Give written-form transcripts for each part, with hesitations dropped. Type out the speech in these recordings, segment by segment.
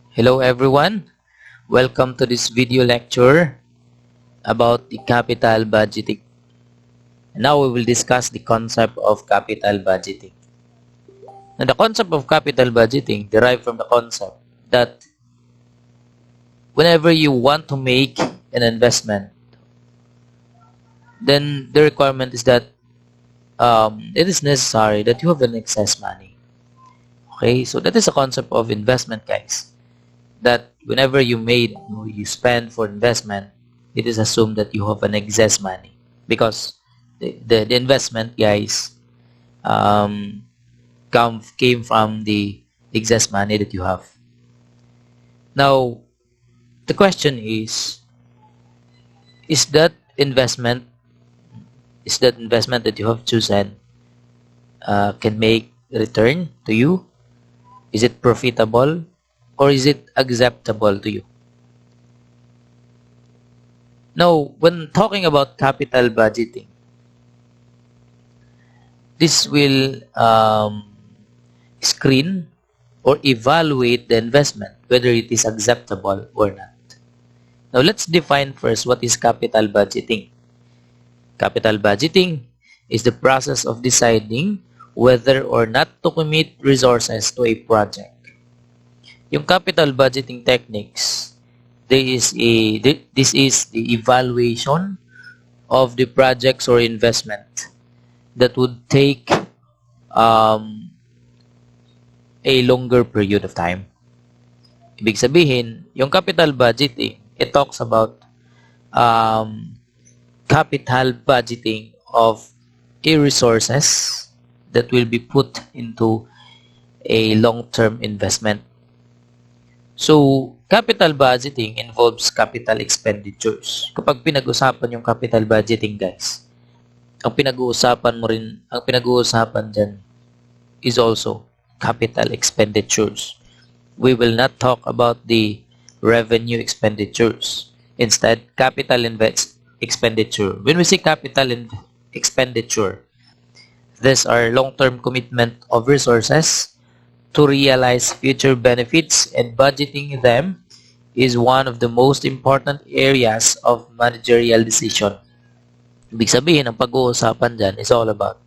Hello everyone, welcome to this video lecture about the capital budgeting. Now we will discuss the concept of capital budgeting. Now the concept of capital budgeting derived from the concept that whenever you want to make an investment, then the requirement is that it is necessary that you have an excess money. Okay, so that is the concept of investment, guys. That whenever you spend for investment, it is assumed that you have an excess money because the investment, guys, came from the excess money that you have. Now the question is that investment that you have chosen can make return to you? Is it profitable? Or is it acceptable to you? Now, when talking about capital budgeting, this will screen or evaluate the investment, whether it is acceptable or not. Now, let's define first what is capital budgeting. Capital budgeting is the process of deciding whether or not to commit resources to a project. Yung capital budgeting techniques, this is the evaluation of the projects or investment that would take a longer period of time. Ibig sabihin, yung capital budgeting, it talks about capital budgeting of a resources that will be put into a long-term investment. So, capital budgeting involves capital expenditures. Kapag pinag-usapan yung capital budgeting, guys, ang pinag-uusapan dyan is also capital expenditures. We will not talk about the revenue expenditures. Instead, capital expenditure. When we say capital expenditure, these are long-term commitment of resources to realize future benefits, and budgeting them is one of the most important areas of managerial decision. Ibig sabihin, ang pag-uusapan dyan is all about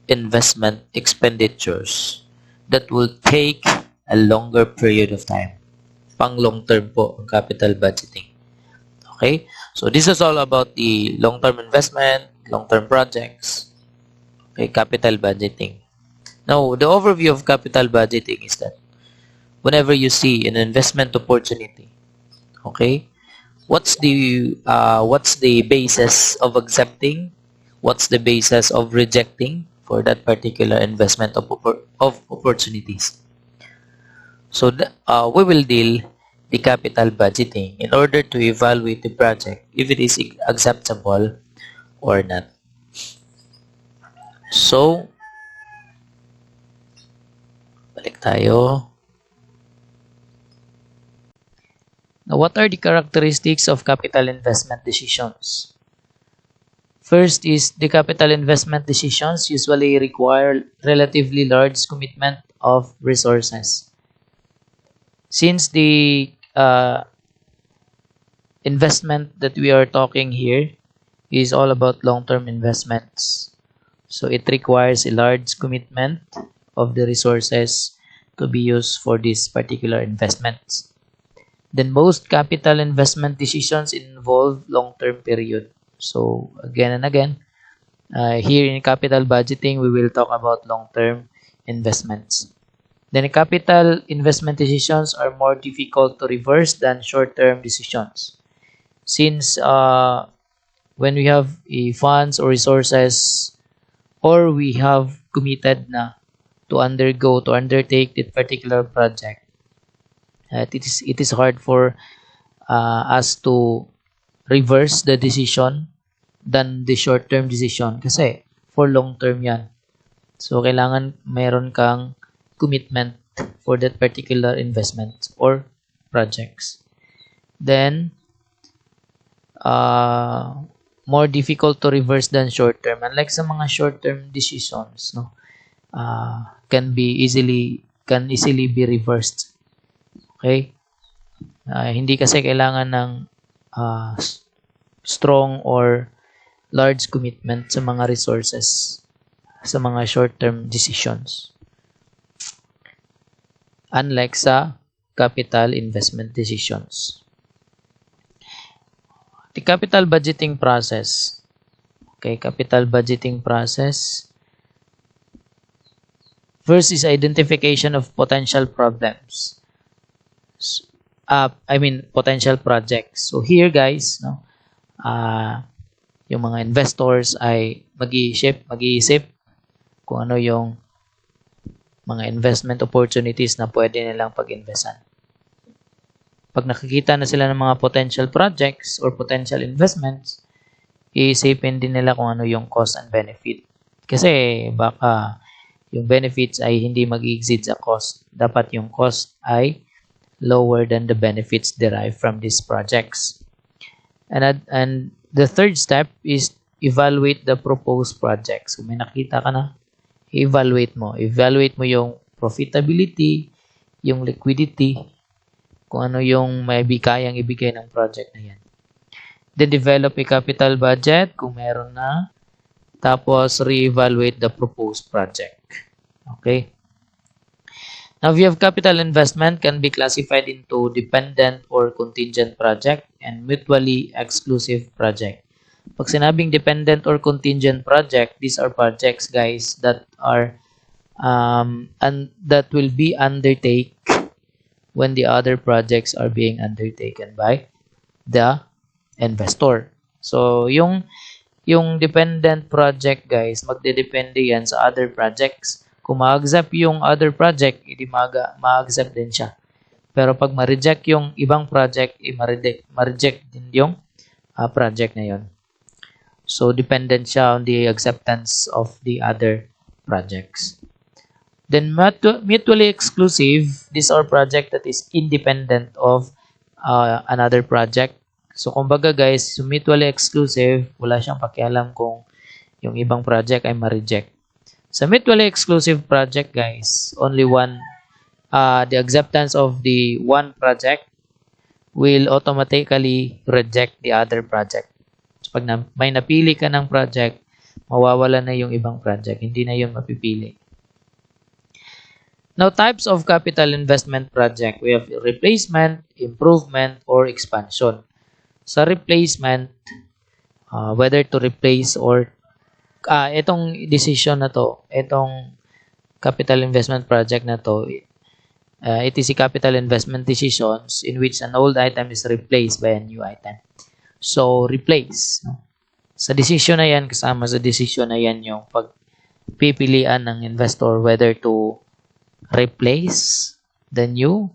investment expenditures that will take a longer period of time. Pang long term po ang capital budgeting. Okay? So this is all about the long-term investment, long-term projects, okay, capital budgeting. Now, the overview of capital budgeting is that whenever you see an investment opportunity, okay, what's the basis of accepting? What's the basis of rejecting for that particular investment of opportunities? So, we will deal the capital budgeting in order to evaluate the project if it is acceptable or not. So, balik tayo. Now, what are the characteristics of capital investment decisions? First is the capital investment decisions usually require relatively large commitment of resources. Since the investment that we are talking here is all about long-term investments, so it requires a large commitment of the resources to be used for these particular investments. Then most capital investment decisions involve long-term period. So again and again, here in capital budgeting, we will talk about long-term investments. Then capital investment decisions are more difficult to reverse than short-term decisions. Since when we have funds or resources, or we have committed na to undertake that particular project, it is hard for us to reverse the decision than the short-term decision kasi for long-term yan. So, kailangan mayroon kang commitment for that particular investment or projects. Then, more difficult to reverse than short-term. Unlike sa mga short-term decisions, no, can easily be reversed. Okay? Hindi kasi kailangan ng strong or large commitment sa mga resources sa mga short-term decisions. Unlike sa capital investment decisions. The capital budgeting process. Okay, capital budgeting process. First is identification of potential problems. Potential projects. So here guys, yung mga investors ay mag-iisip kung ano yung mga investment opportunities na pwede nilang pag-investan. Pag nakikita na sila ng mga potential projects or potential investments, iisipin din nila kung ano yung cost and benefit. Kasi baka yung benefits ay hindi mag-exceed sa cost. Dapat yung cost ay lower than the benefits derived from these projects. And the third step is evaluate the proposed projects. So may nakita ka na, evaluate mo. Evaluate mo yung profitability, yung liquidity, kung ano yung may kayang ibigay ng project na yan. Then develop a capital budget kung meron na. Tapos re-evaluate the proposed project. Okay? Now, we have capital investment can be classified into dependent or contingent project and mutually exclusive project. Pag sinabing dependent or contingent project, these are projects, guys, that are and that will be undertaken when the other projects are being undertaken by the investor. So, yung dependent project, guys, magdedepende yan sa other projects. Kung ma-accept yung other project, hindi ma-accept din siya. Pero pag ma-reject yung ibang project, ma-reject din yung project na yon. So, dependent siya on the acceptance of the other projects. Then, mutually exclusive, these are project that is independent of another project. So, kumbaga guys, so mutually exclusive, wala siyang pakialam kung yung ibang project ay ma-reject. Sa mutually exclusive project, guys, only one, the acceptance of the one project will automatically reject the other project. So, pag may napili ka ng project, mawawala na yung ibang project. Hindi na yun mapipili. Now, types of capital investment project. We have replacement, improvement, or expansion. Sa replacement, whether to replace or itong decision na to, itong capital investment project na to, it is a capital investment decisions in which an old item is replaced by a new item. So, replace. No? Sa decision na yan, kasama sa decision na yan yung pagpipilian ng investor whether to replace the new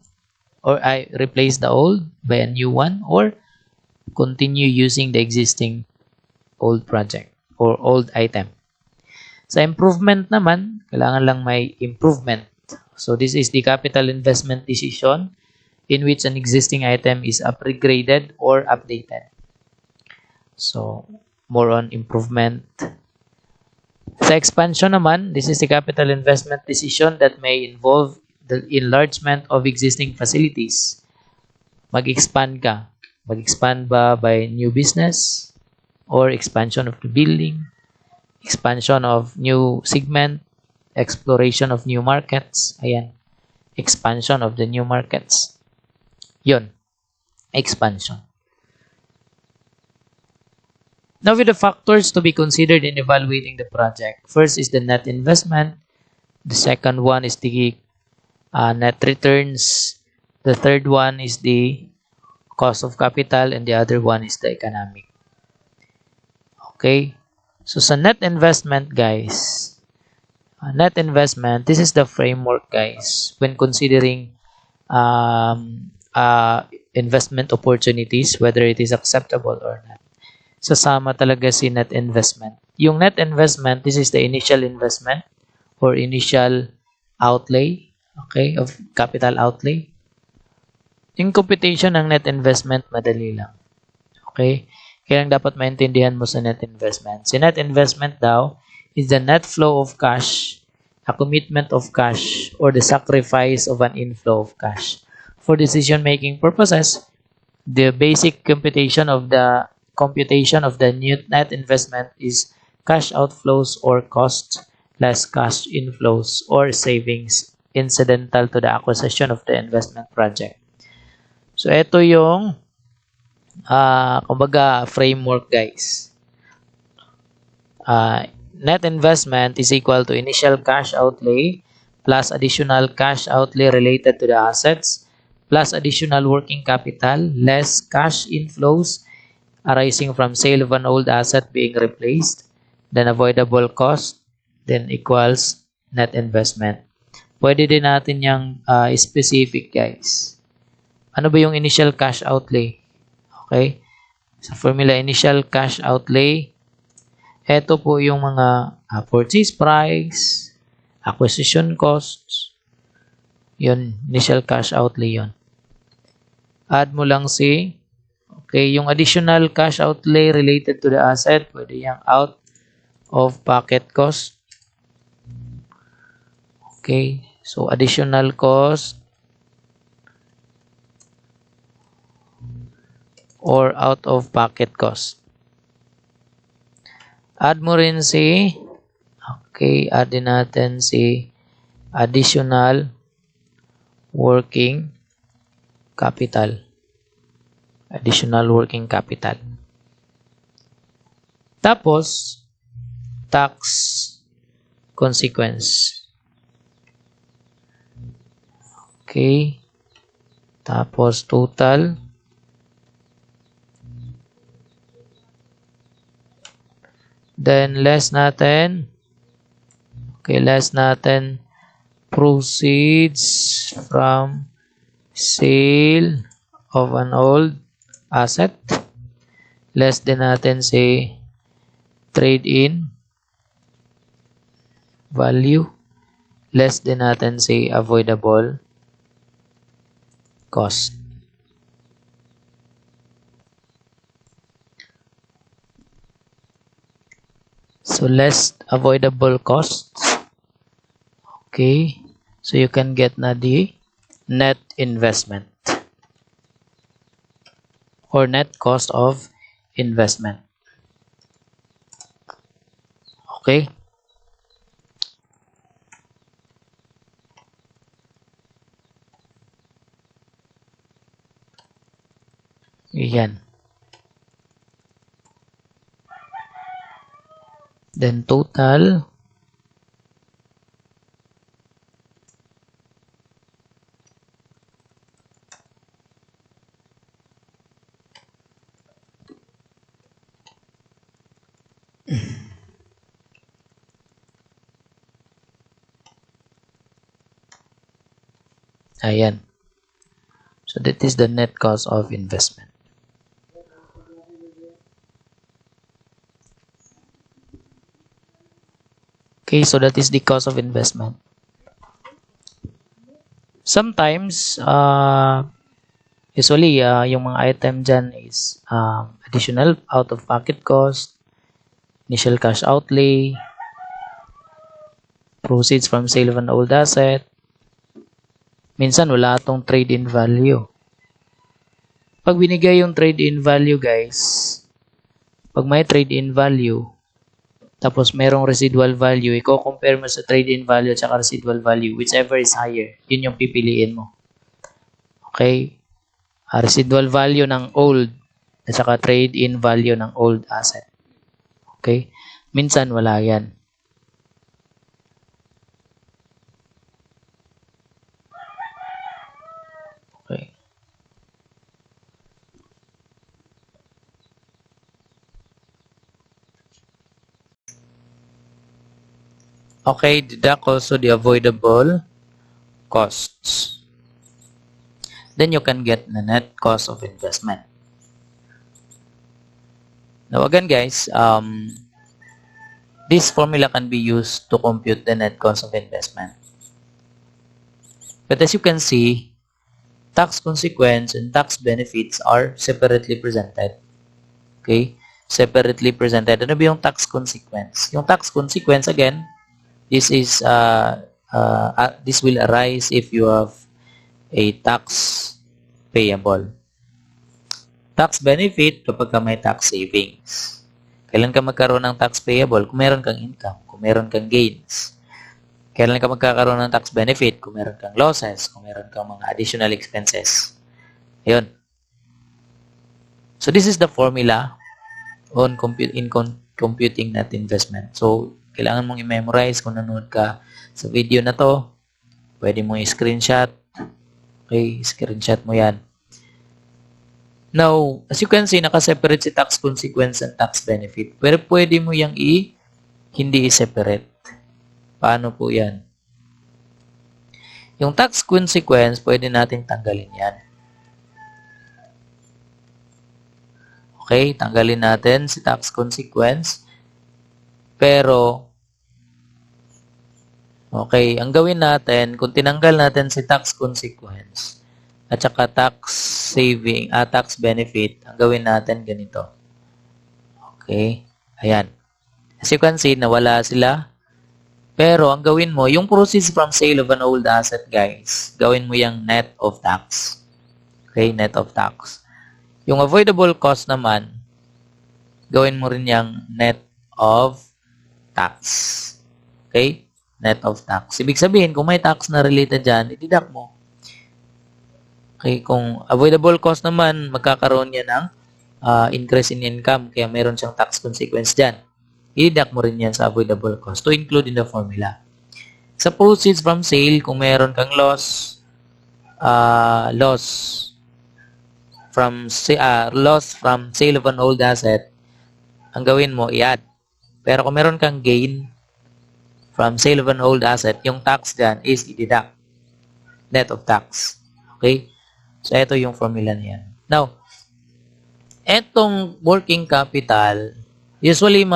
or replace the old by a new one or continue using the existing old project or old item. Sa improvement naman, kailangan lang may improvement. So this is the capital investment decision in which an existing item is upgraded or updated. So more on improvement. Sa expansion naman, this is the capital investment decision that may involve the enlargement of existing facilities. Mag-expand ka. Mag-expand ba by new business or expansion of the building, expansion of new segment, exploration of new markets. Ayan. Expansion of the new markets. Yun. Expansion. Now, with the factors to be considered in evaluating the project, first is the net investment. The second one is the net returns. The third one is the cost of capital, and the other one is the economic. Okay? So, sa net investment, guys, net investment, this is the framework, guys, when considering investment opportunities, whether it is acceptable or not. Sasama talaga si net investment. Yung net investment, this is the initial investment or initial outlay, okay, of capital outlay. Yung computation ng net investment, madali lang. Okay? Kaya lang dapat maintindihan mo sa net investment. Si net investment daw is the net flow of cash, a commitment of cash, or the sacrifice of an inflow of cash for decision-making purposes, the basic computation of the net investment is cash outflows or costs less cash inflows or savings incidental to the acquisition of the investment project. So ito yung kumbaga framework, guys. Net investment is equal to initial cash outlay plus additional cash outlay related to the assets plus additional working capital less cash inflows arising from sale of an old asset being replaced, then avoidable cost, then equals net investment. Pwede din natin yung specific, guys. Ano ba yung initial cash outlay? Okay? Sa formula, initial cash outlay, ito po yung mga purchase price, acquisition costs, yun, initial cash outlay yun. Add mo lang si, okay, yung additional cash outlay related to the asset, pwede yung out of pocket cost. Okay, so additional cost or out of pocket cost. Add mo rin si, okay, add din natin si additional working capital. Additional working capital. Tapos, tax consequence. Okay. Tapos, total. Then, less natin. Okay, less natin proceeds from sale of an old asset. Less din natin si trade-in value. Less din natin si avoidable cost. So less avoidable costs. Okay. So you can get na the net investment or net cost of investment. Okay. Yan. Then total. Ayan. So that is the net cost of investment. Okay, so that is the cost of investment. Sometimes, usually, yung mga item dyan is additional out-of-pocket cost, initial cash outlay, proceeds from sale of an old asset. Minsan, wala itong trade-in value. Pag binigay yung trade-in value, guys, pag may trade-in value, tapos merong residual value, i-compare mo sa trade-in value at saka residual value, whichever is higher, yun yung pipiliin mo. Okay? Residual value ng old at saka trade-in value ng old asset. Okay? Minsan wala yan. Okay. Okay, deduct also the avoidable costs. Then you can get the net cost of investment. Now again, guys, this formula can be used to compute the net cost of investment. But as you can see, tax consequence and tax benefits are separately presented. Okay? Separately presented. Ano ba yung tax consequence? Yung tax consequence, again, this is this will arise if you have a tax payable. Tax benefit kapag ka may tax savings. Kailan ka magkaroon ng tax payable? Kung meron kang income, kung meron kang gains. Kailan ka magkakaroon ng tax benefit? Kung meron kang losses, kung meron kang mga additional expenses. Ayun. So this is the formula on computing net investment. So kailangan mong i-memorize kung nanood ka sa video na to. Pwede mong i-screenshot. Okay, screenshot mo yan. Now, as you can see, nakaseparate si tax consequence and tax benefit. Pero pwede mo yung hindi i-separate. Paano po yan? Yung tax consequence, pwede natin tanggalin yan. Okay, tanggalin natin si tax consequence. Pero, okay, ang gawin natin, kung tinanggal natin si tax consequence, at saka tax saving, tax benefit, ang gawin natin ganito. Okay? Ayan. As you can see, nawala sila. Pero ang gawin mo, yung proceeds from sale of an old asset, guys, gawin mo yung net of tax. Okay? Net of tax. Yung avoidable cost naman, gawin mo rin yung net of tax. Okay? Net of tax. Ibig sabihin, kung may tax na related dyan, i-deduct mo. Okay, kung avoidable cost naman, magkakaroon yan ng increase in income, kaya meron siyang tax consequence dyan. I-deduct mo rin yan sa avoidable cost to include in the formula. Sa proceeds from sale, kung meron kang loss from sale of an old asset, ang gawin mo, i-add. Pero kung meron kang gain from sale of an old asset, yung tax dyan is i-deduct. Net of tax. Okay? So, ito yung formula niyan. Now, etong working capital, usually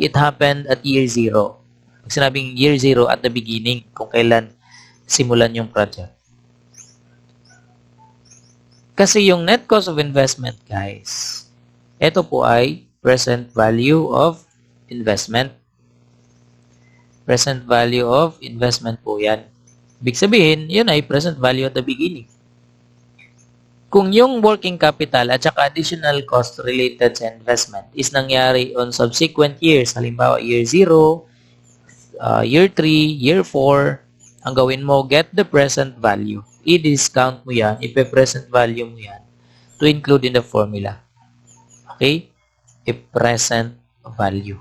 it happened at year 0. Pag sinabing year 0 at the beginning, kung kailan simulan yung project. Kasi yung net cost of investment, guys, ito po ay present value of investment. Present value of investment po yan. Ibig sabihin, yun ay present value at the beginning. Kung yung working capital at saka additional cost related sa investment is nangyari on subsequent years, halimbawa year 0, year 3, year 4, ang gawin mo, get the present value. I-discount mo yan, ipe-present value mo yan to include in the formula. Okay? I-present value.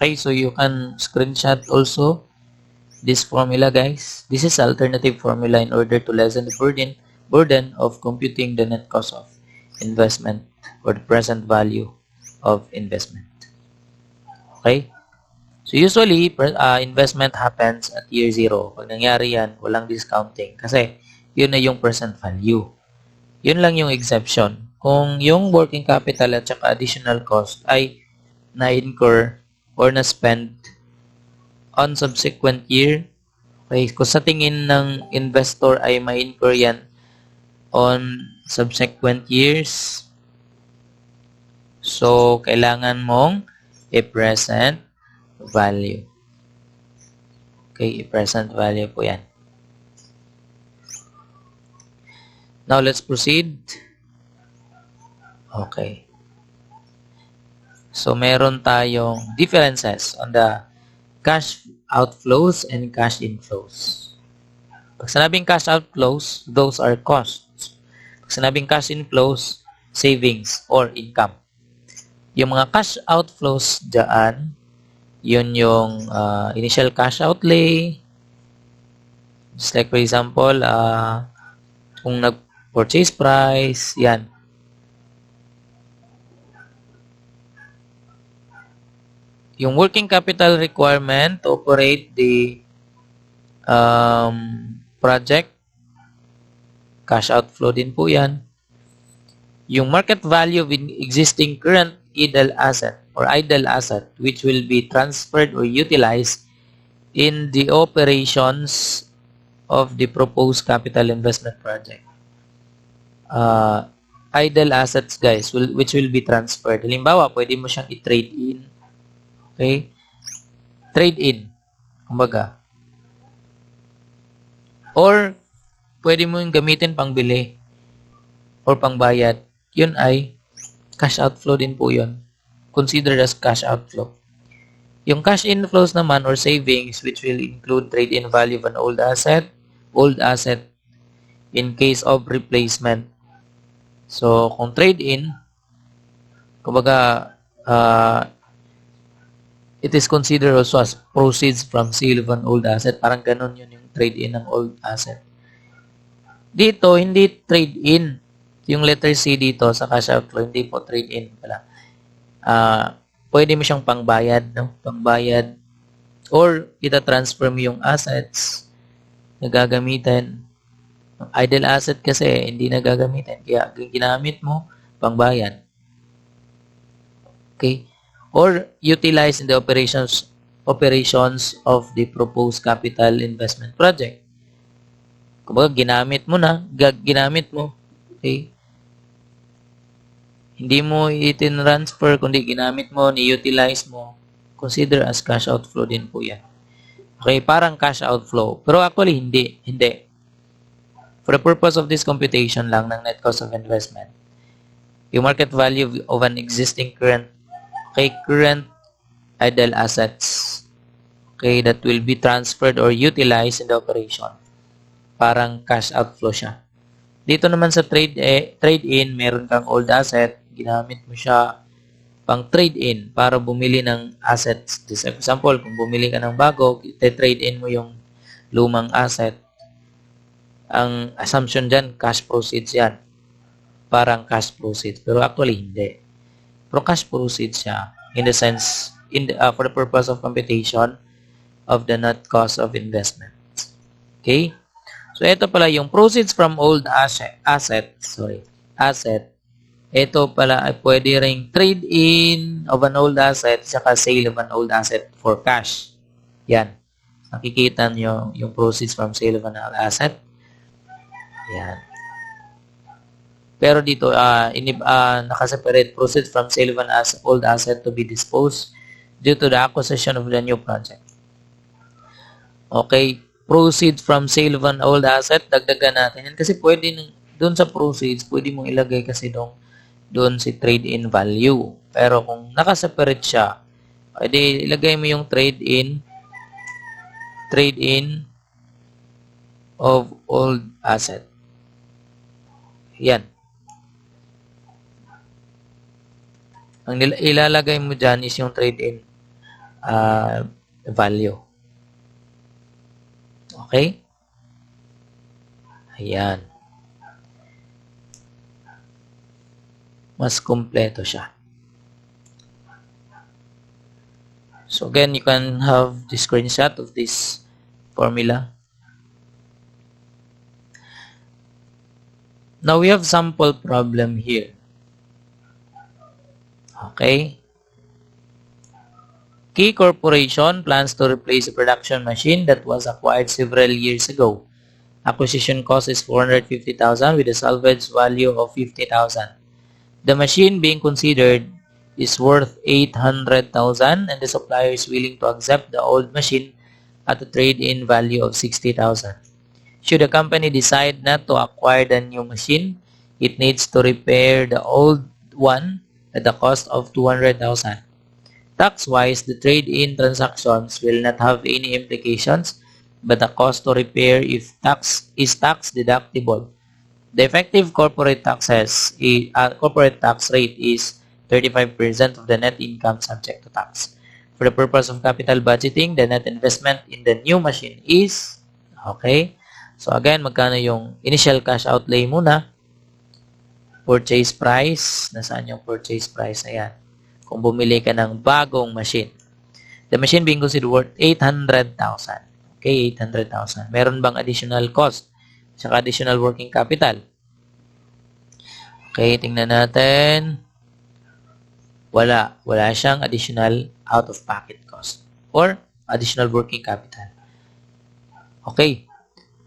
Okay, so you can screenshot also this formula, guys. This is alternative formula in order to lessen the burden of computing the net cost of investment or the present value of investment. Okay? So usually, investment happens at year 0. Pag nangyari yan, walang discounting kasi yun na yung present value. Yun lang yung exception. Kung yung working capital at saka additional cost ay na-incur or na-spend on subsequent year, okay, kung sa tingin ng investor ay ma-incur yan on subsequent years, so kailangan mong i-present value. Okay, i-present value po yan. Now, let's proceed. Okay. So, meron tayong differences on the cash outflows and cash inflows. Pag sinabing cash outflows, those are costs. Pag sinabing cash inflows, savings or income. Yung mga cash outflows dyan, yun yung initial cash outlay. Just like for example, kung nag-purchase price, yan. Yung working capital requirement to operate the project, cash outflow din po yan. Yung market value of existing current idle asset or idle asset which will be transferred or utilized in the operations of the proposed capital investment project. Idle assets, guys, which will be transferred. Halimbawa, pwede mo siyang i-trade in. Okay? Trade in. Kumbaga. Or, pwede mo yung gamitin pang bili or pang bayad. Yun ay cash outflow din po yun. Considered as cash outflow. Yung cash inflows naman or savings, which will include trade-in value of an old asset in case of replacement. So, kung trade-in, kumbaga, it is considered also as proceeds from sale of an old asset. Parang ganun yun yung trade-in ng old asset. Dito, hindi trade-in. Yung letter C dito sa cash outflow, hindi po trade-in pala. Pwede mo siyang pangbayad, no? Pangbayad. Or, ita-transfer mo yung assets na gagamitin. Idle asset kasi, hindi na gagamitin. Kaya, ginamit mo, pangbayad. Okay? Or utilize in the operations of the proposed capital investment project. Kumbaga, ginamit mo. Okay? Hindi mo itin-transfer, kundi ginamit mo, ni-utilize mo. Consider as cash outflow din po yan. Okay, parang cash outflow. Pero actually, hindi. For the purpose of this computation lang ng net cost of investment, yung market value of an existing current idle assets, okay, that will be transferred or utilized in the operation. Parang cash outflow siya. Dito naman sa trade-in, meron kang old asset, ginamit mo siya pang trade-in para bumili ng assets. This example, kung bumili ka ng bago, trade-in mo yung lumang asset. Ang assumption dyan, cash proceeds yan. Parang cash proceeds. Pero actually, hindi. Pero cash proceeds siya in the sense, for the purpose of computation of the net cost of investment. Okay? So, ito pala yung proceeds from old asset. Ito pala ay pwede ring trade-in of an old asset saka sale of an old asset for cash. Yan. Nakikita nyo yung proceeds from sale of an old asset. Yan. Pero dito, nakaseparate proceeds from sale of an old asset to be disposed due to the acquisition of the new project. Okay, proceeds from sale of an old asset, dagdagan natin yan. Kasi pwede, doon sa proceeds, pwede mong ilagay kasi doon si trade-in value. Pero kung nakaseparate siya, pwede ilagay mo yung trade-in of old asset. Yan. Ang ilalagay mo dyan is yung trade-in value. Okay? Ayan. Mas kumpleto siya. So again, you can have the screenshot of this formula. Now we have sample problem here. Okay. Key Corporation plans to replace a production machine that was acquired several years ago. Acquisition cost is 450,000 with a salvage value of 50,000. The machine being considered is worth 800,000 and the supplier is willing to accept the old machine at a trade-in value of 60,000. Should the company decide not to acquire the new machine, it needs to repair the old one at the cost of 200,000. Tax-wise, the trade-in transactions will not have any implications, but the cost to repair is tax deductible. The effective corporate tax rate is 35% of the net income subject to tax. For the purpose of capital budgeting, the net investment in the new machine is, okay, so again, magkano yung initial cash outlay muna? Purchase price. Nasaan yung purchase price? Ayan. Kung bumili ka ng bagong machine. The machine being considered worth 800,000. Okay, 800,000. Meron bang additional cost? Saka additional working capital? Okay, tingnan natin. Wala. Wala siyang additional out-of-pocket cost or additional working capital. Okay.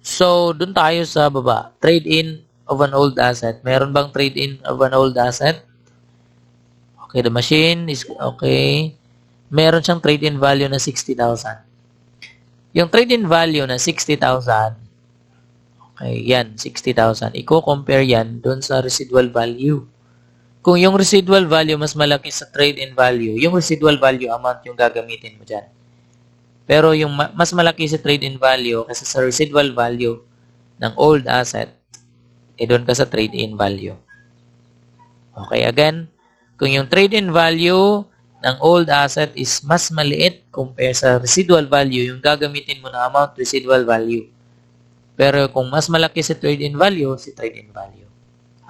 So, dun tayo sa baba. Trade-in of an old asset. Meron bang trade-in of an old asset? Okay, the machine is okay. Meron siyang trade-in value na 60,000. Yung trade-in value na 60,000, Okay, yan, 60,000. Iko-compare yan doon sa residual value. Kung yung residual value mas malaki sa trade-in value, yung residual value amount yung gagamitin mo dyan. Pero yung mas malaki sa trade-in value kasi sa residual value ng old asset, doon ka sa trade-in value. Okay, again, kung yung trade-in value ng old asset is mas maliit compare sa residual value, yung gagamitin mo na amount, residual value. Pero kung mas malaki si trade-in value, si trade-in value.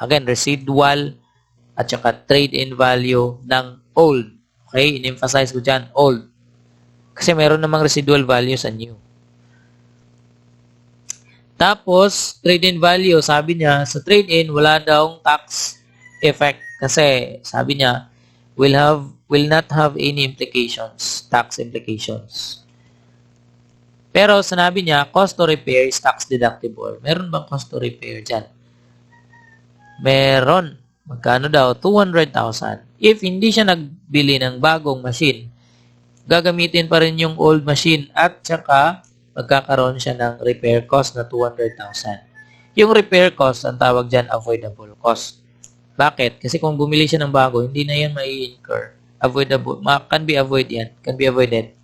Again, residual at saka trade-in value ng old. Okay, in-emphasize ko dyan, old. Kasi meron namang residual value sa new. Tapos, trade-in value, sabi niya, sa trade-in, wala daw tax effect. Kasi, sabi niya, will not have any implications, tax implications. Pero, sinabi niya, cost to repair is tax deductible. Meron bang cost to repair dyan? Meron. Magkano daw? 200,000. If hindi siya nagbili ng bagong machine, gagamitin pa rin yung old machine at saka magkakaroon siya ng repair cost na 200,000. Yung repair cost, ang tawag dyan, avoidable cost. Bakit? Kasi kung bumili siya ng bago, hindi na yan mai-incur. Avoidable. Can be avoided yan. Can be avoided.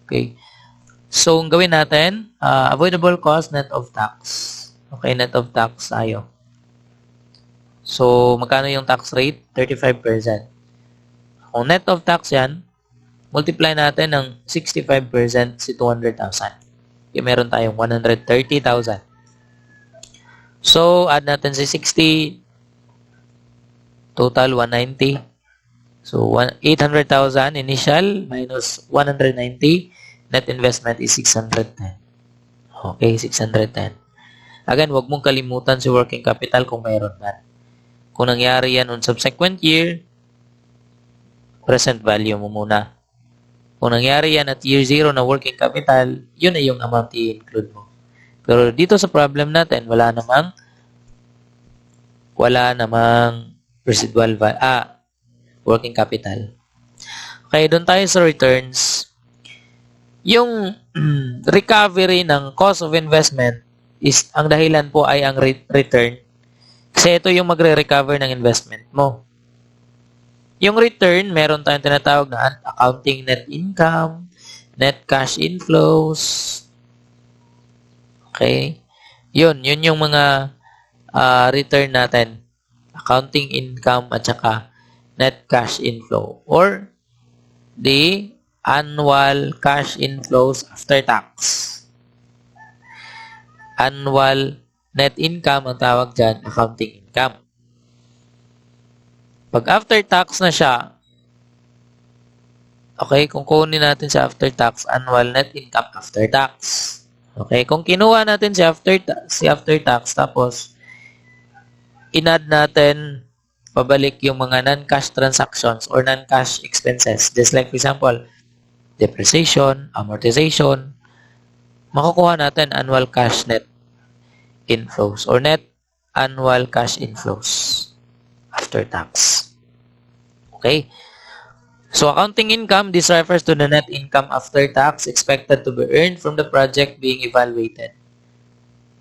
Okay. So, ang gawin natin, avoidable cost, net of tax. Okay, net of tax tayo. So, magkano yung tax rate? 35%. Kung net of tax yan, multiply natin ng 65% si 200,000. Kaya meron tayong 130,000. So, add natin si 60. Total, 190. So, 800,000 initial minus 190. Net investment is 610. Okay, 610. Again, wag mong kalimutan si working capital kung mayroon man. Kung nangyari yan on subsequent year, present value mo muna. Kung nangyari yan at year 0 na working capital, yun ay yung amount i-include mo. Pero dito sa problem natin, wala namang residual working capital. Okay, doon tayo sa returns. Yung recovery ng cost of investment is ang dahilan po ay ang return. Kasi ito yung magre-recover ng investment mo. Yung return, meron tayong tinatawag na accounting net income, net cash inflows. Okay? Yun yung mga return natin. Accounting income at saka net cash inflow. Or the annual cash inflows after tax. Annual net income ang tawag dyan, accounting income. Pag after tax na siya, okay, kung kunin natin sa after tax, annual net income after tax. Okay, kung kinuha natin si after tax, tapos in-add natin pabalik yung mga non-cash transactions or non-cash expenses. Just like, for example, depreciation, amortization, makukuha natin annual cash net inflows or net annual cash inflows after tax. Okay? So, accounting income, this refers to the net income after tax expected to be earned from the project being evaluated.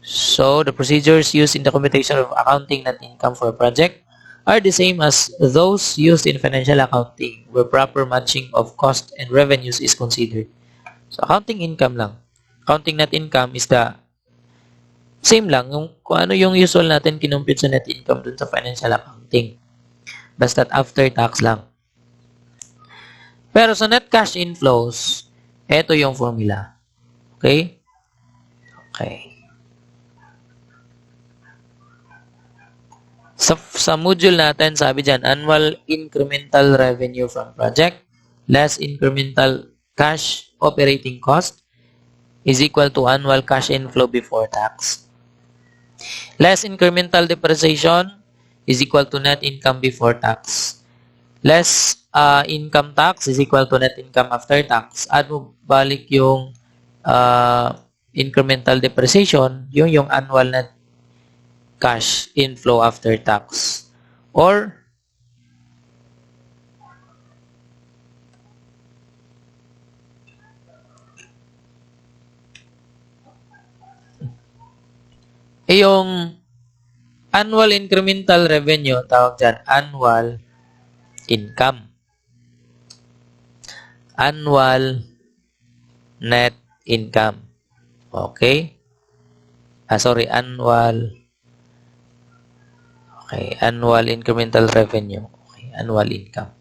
So, the procedures used in the computation of accounting net income for a project are the same as those used in financial accounting where proper matching of cost and revenues is considered. So, accounting income lang. Accounting net income is the same lang. Kung ano yung usual natin kinumpute sa net income dun sa financial accounting. Basta't after tax lang. Pero sa net cash inflows, ito yung formula. Okay? Okay. Sa module natin, sabi dyan, annual incremental revenue from project less incremental cash operating cost is equal to annual cash inflow before tax. Less incremental depreciation is equal to net income before tax. Less income tax is equal to net income after tax. Add mo balik yung incremental depreciation, yung annual net cash inflow after tax. Or Yung annual incremental revenue, tawag dyan, annual income. Annual net income. Okay? Sorry, annual. Okay, annual incremental revenue. Okay, annual income.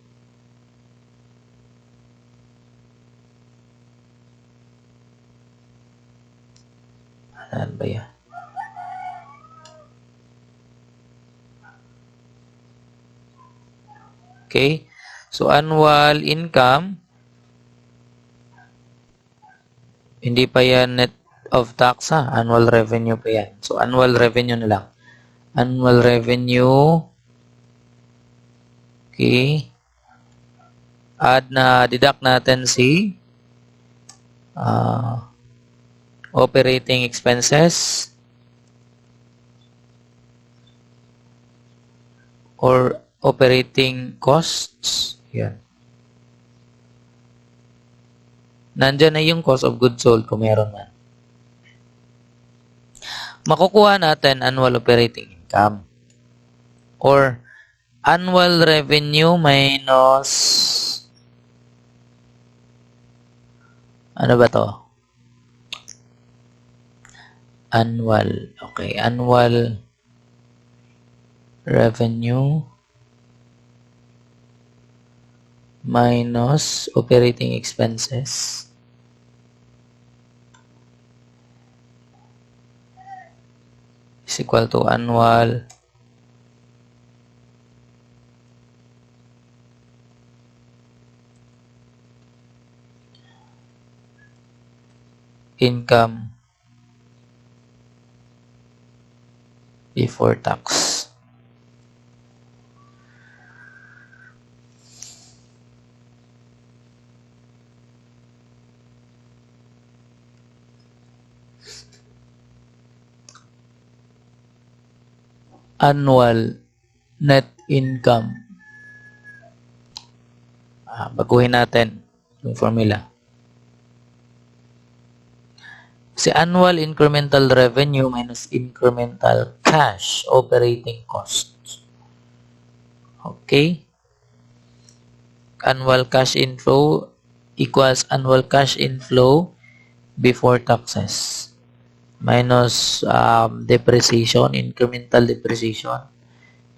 Ano ba yan? Okay, so annual income, hindi pa yan net of tax ha, annual revenue pa yan. So annual revenue na lang. Annual revenue, okay, add na, deduct natin si operating expenses or operating costs. Yan. Nandyan na yung cost of goods sold kung meron man. Makukuha natin annual operating income or annual revenue minus ano ba to? Annual. Okay, annual revenue minus operating expenses is equal to annual income before tax. Annual net income. Baguhin natin yung formula. Si annual incremental revenue minus incremental cash operating costs. Okay? Annual cash inflow equals annual cash inflow before taxes minus depreciation, incremental depreciation,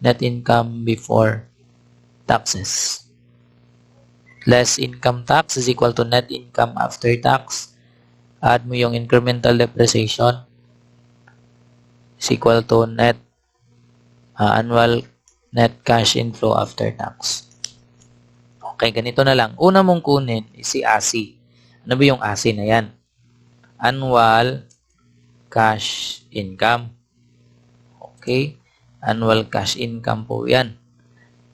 net income before taxes. Less income tax is equal to net income after tax. Add mo yung incremental depreciation is equal to net annual net cash inflow after tax. Okay, ganito na lang. Una mong kunin is si ASI. Ano ba yung ASI na yan? Annual cash income. Okay? Annual cash income po yan.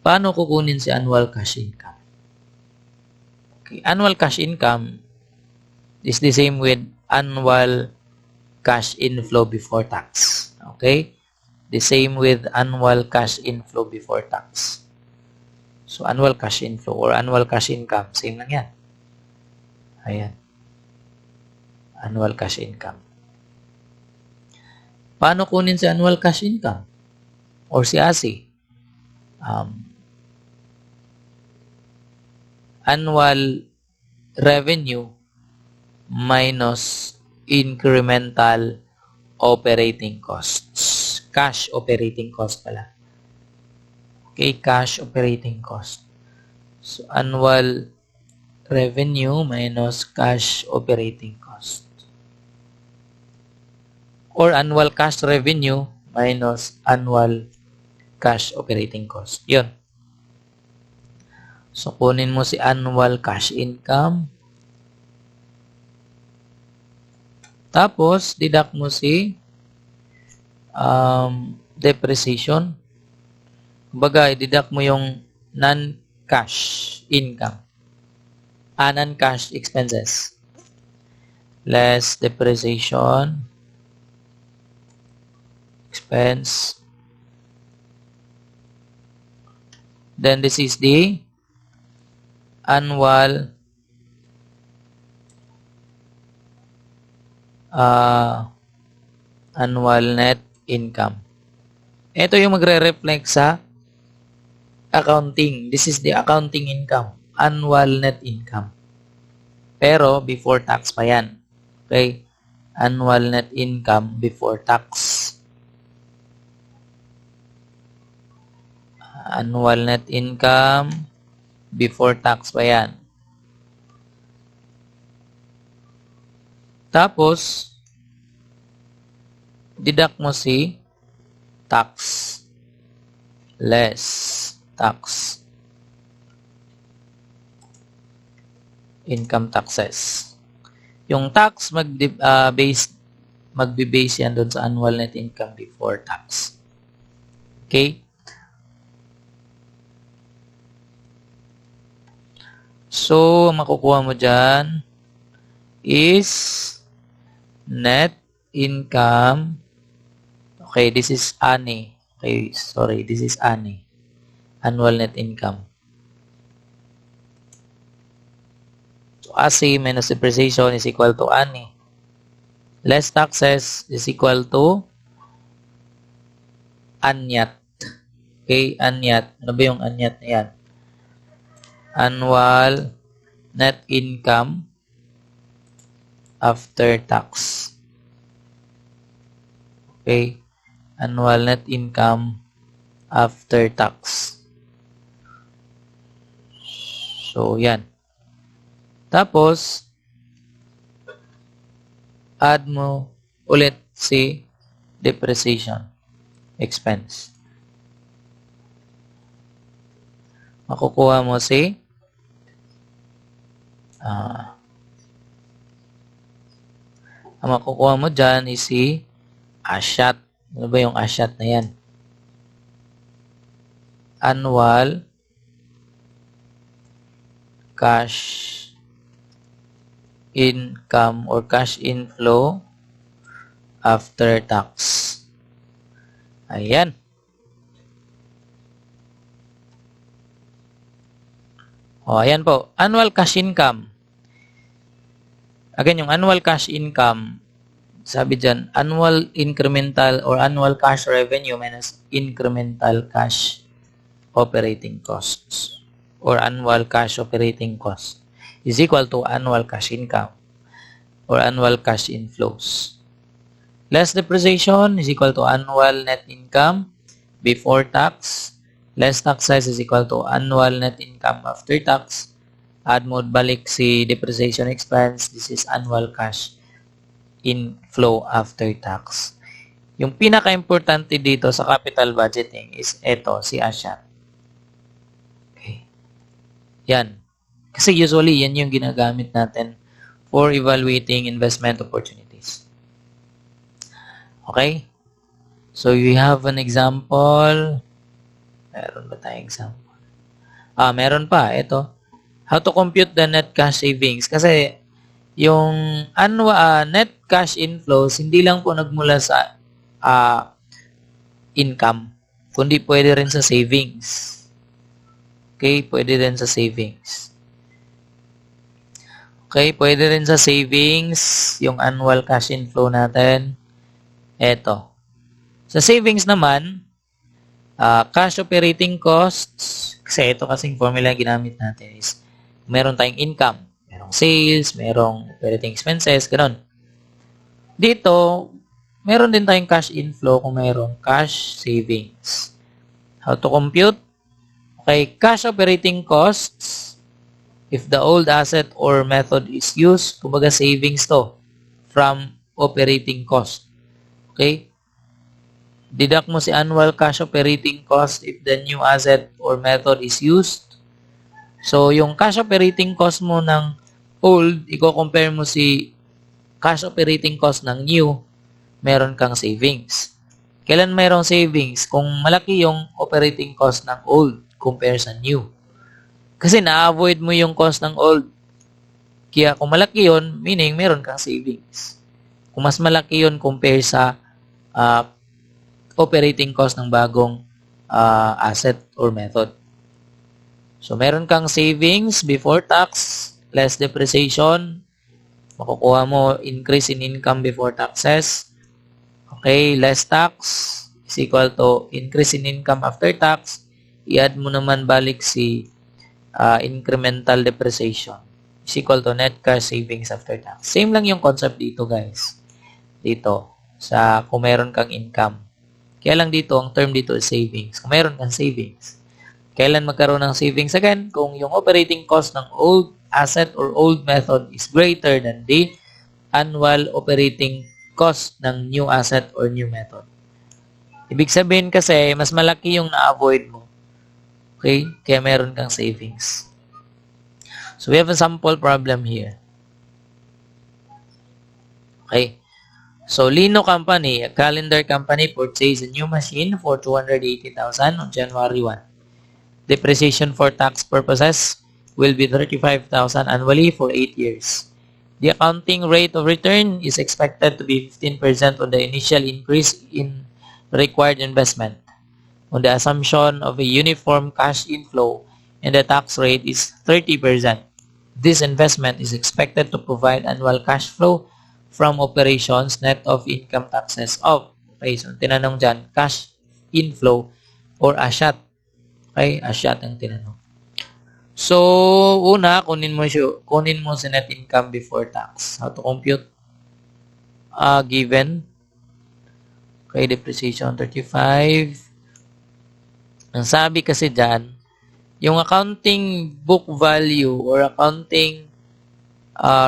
Paano kukunin si annual cash income? Okay. Annual cash income is the same with annual cash inflow before tax. Okay? The same with annual cash inflow before tax. So, annual cash inflow or annual cash income, same lang yan. Ayan. Annual cash income. Paano kunin si annual cash income? Or si ASI? Annual revenue minus incremental operating costs. Cash operating cost pala. Okay, cash operating cost. So, annual revenue minus cash operating cost. Or annual cash revenue minus annual cash operating cost. Yun. So, kunin mo si annual cash income. Tapos, deduct mo si depreciation. Kumbaga, i-deduct mo yung non-cash income. Non-cash expenses. Less depreciation expense. Then this is the annual annual net income. Ito yung magre-reflect sa accounting. This is the accounting income. Annual net income. Pero before tax pa yan. Okay? Annual net income before tax. Annual net income before tax pa yan. Tapos, deduct mo si tax less tax income taxes. Yung tax magbe-base yan doon sa annual net income before tax. Okay? So, makukuha mo dyan is net income. Okay, this is ANI. Okay, sorry, this is ANI. Annual net income. So, ASI minus depreciation is equal to ANI. Less taxes is equal to ANYAT. Okay, ANYAT. Ano ba yung ANYAT na yan? Annual net income after tax. Okay. Annual net income after tax. So, yan. Tapos, add mo ulit si depreciation expense. Makukuha mo si ang makukuha mo dyan is si ASHAT. Ano ba yung ASHAT na yan? Annual cash income or cash inflow after tax. Ayan. O, ayan po. Annual cash income. Again, yung annual cash income, sabi dyan, annual incremental or annual cash revenue minus incremental cash operating costs or annual cash operating cost is equal to annual cash income or annual cash inflows. Less depreciation is equal to annual net income before tax. Less taxes is equal to annual net income after tax. Add mo balik si depreciation expense. This is annual cash inflow after tax. Yung pinaka-importante dito sa capital budgeting is ito, si ASHAT. Okay. Yan. Kasi usually, yan yung ginagamit natin for evaluating investment opportunities. Okay? So, we have an example. Meron ba tayong example? Meron pa. Ito. How to compute the net cash savings. Kasi, yung net cash inflows, hindi lang po nagmula sa income, kundi pwede rin sa savings. Okay? Pwede rin sa savings. Okay? Pwede rin sa savings, yung annual cash inflow natin. Eto. Sa savings naman, cash operating costs, kasi ito kasing formula ginamit natin is, meron tayong income, merong sales, merong operating expenses, ganun. Dito, meron din tayong cash inflow kung merong cash savings. How to compute? Okay, cash operating costs, if the old asset or method is used, kumbaga savings to from operating cost. Okay? Deduct mo si annual cash operating cost if the new asset or method is used. So, yung cash operating cost mo ng old, i-compare mo si cash operating cost ng new, meron kang savings. Kailan mayroong savings? Kung malaki yung operating cost ng old compare sa new. Kasi na-avoid mo yung cost ng old. Kaya kung malaki yun, meaning meron kang savings. Kung mas malaki yun compare sa operating cost ng bagong asset or method. So, meron kang savings before tax, less depreciation. Makukuha mo increase in income before taxes. Okay, less tax is equal to increase in income after tax. I-add mo naman balik si incremental depreciation is equal to net cash savings after tax. Same lang yung concept dito, guys. Dito, sa kung meron kang income. Kaya lang dito, ang term dito is savings. Kung meron kang savings. Kailan magkaroon ng savings? Again, kung yung operating cost ng old asset or old method is greater than the annual operating cost ng new asset or new method. Ibig sabihin kasi, mas malaki yung na-avoid mo. Okay? Kaya meron kang savings. So, we have a sample problem here. Okay? So, Lino Company, a calendar company, purchased a new machine for 280,000 on January 1. Depreciation for tax purposes will be 35,000 annually for 8 years. The accounting rate of return is expected to be 15% on the initial increase in required investment. On the assumption of a uniform cash inflow and the tax rate is 30%. This investment is expected to provide annual cash flow from operations net of income taxes of. Okay, so tinanong dyan, cash inflow or ASHAT. Okay, ASHAT ang tinanong. So, una, kunin mo si net income before tax. How to compute? Given. Okay, depreciation 35. Ang sabi kasi dyan, yung accounting book value or accounting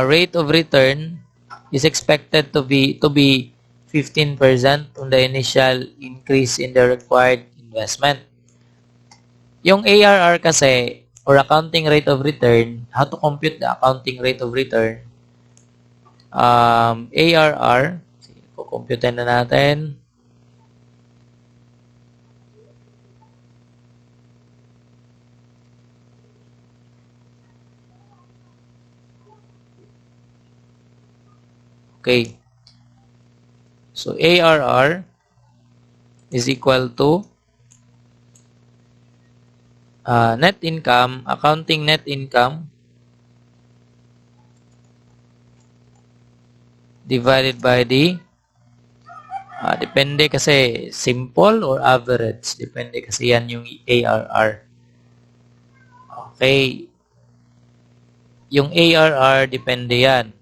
rate of return is expected to be 15% on the initial increase in the required investment. Yung ARR kasi, or accounting rate of return, how to compute the accounting rate of return? ARR, compute na natin. Okay. So, ARR is equal to net income, accounting net income divided by the depende kasi simple or average. Depende kasi yan yung ARR. Okay. Yung ARR, depende yan.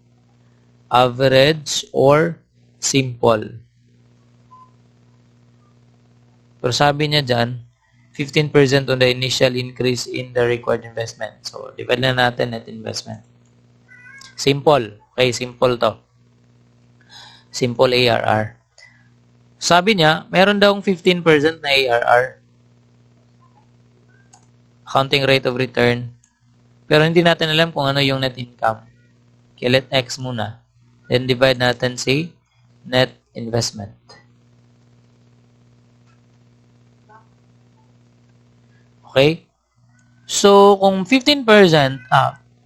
Average or simple. Pero sabi niya dyan, 15% on the initial increase in the required investment. So, divide na natin net investment. Simple. Okay, simple to. Simple ARR. Sabi niya, meron daw 15% na ARR. Accounting rate of return. Pero hindi natin alam kung ano yung net income. Kaya let X muna. Then divide natin si net investment. Okay? So, kung 15%,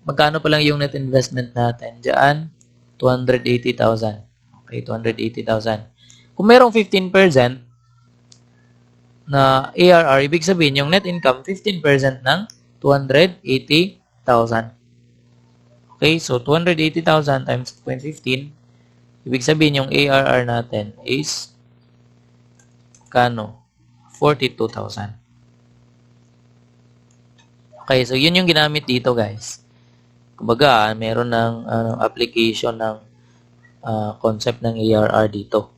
magkano pa lang yung net investment natin? Diyan, 280,000. Okay, 280,000. Kung merong 15% na ARR, ibig sabihin yung net income, 15% ng 280,000. Okay, so 280,000 times 0.15, ibig sabihin yung ARR natin is kano? 42,000. Okay, so yun yung ginamit dito, guys. Kumbaga, meron ng application ng concept ng ARR dito.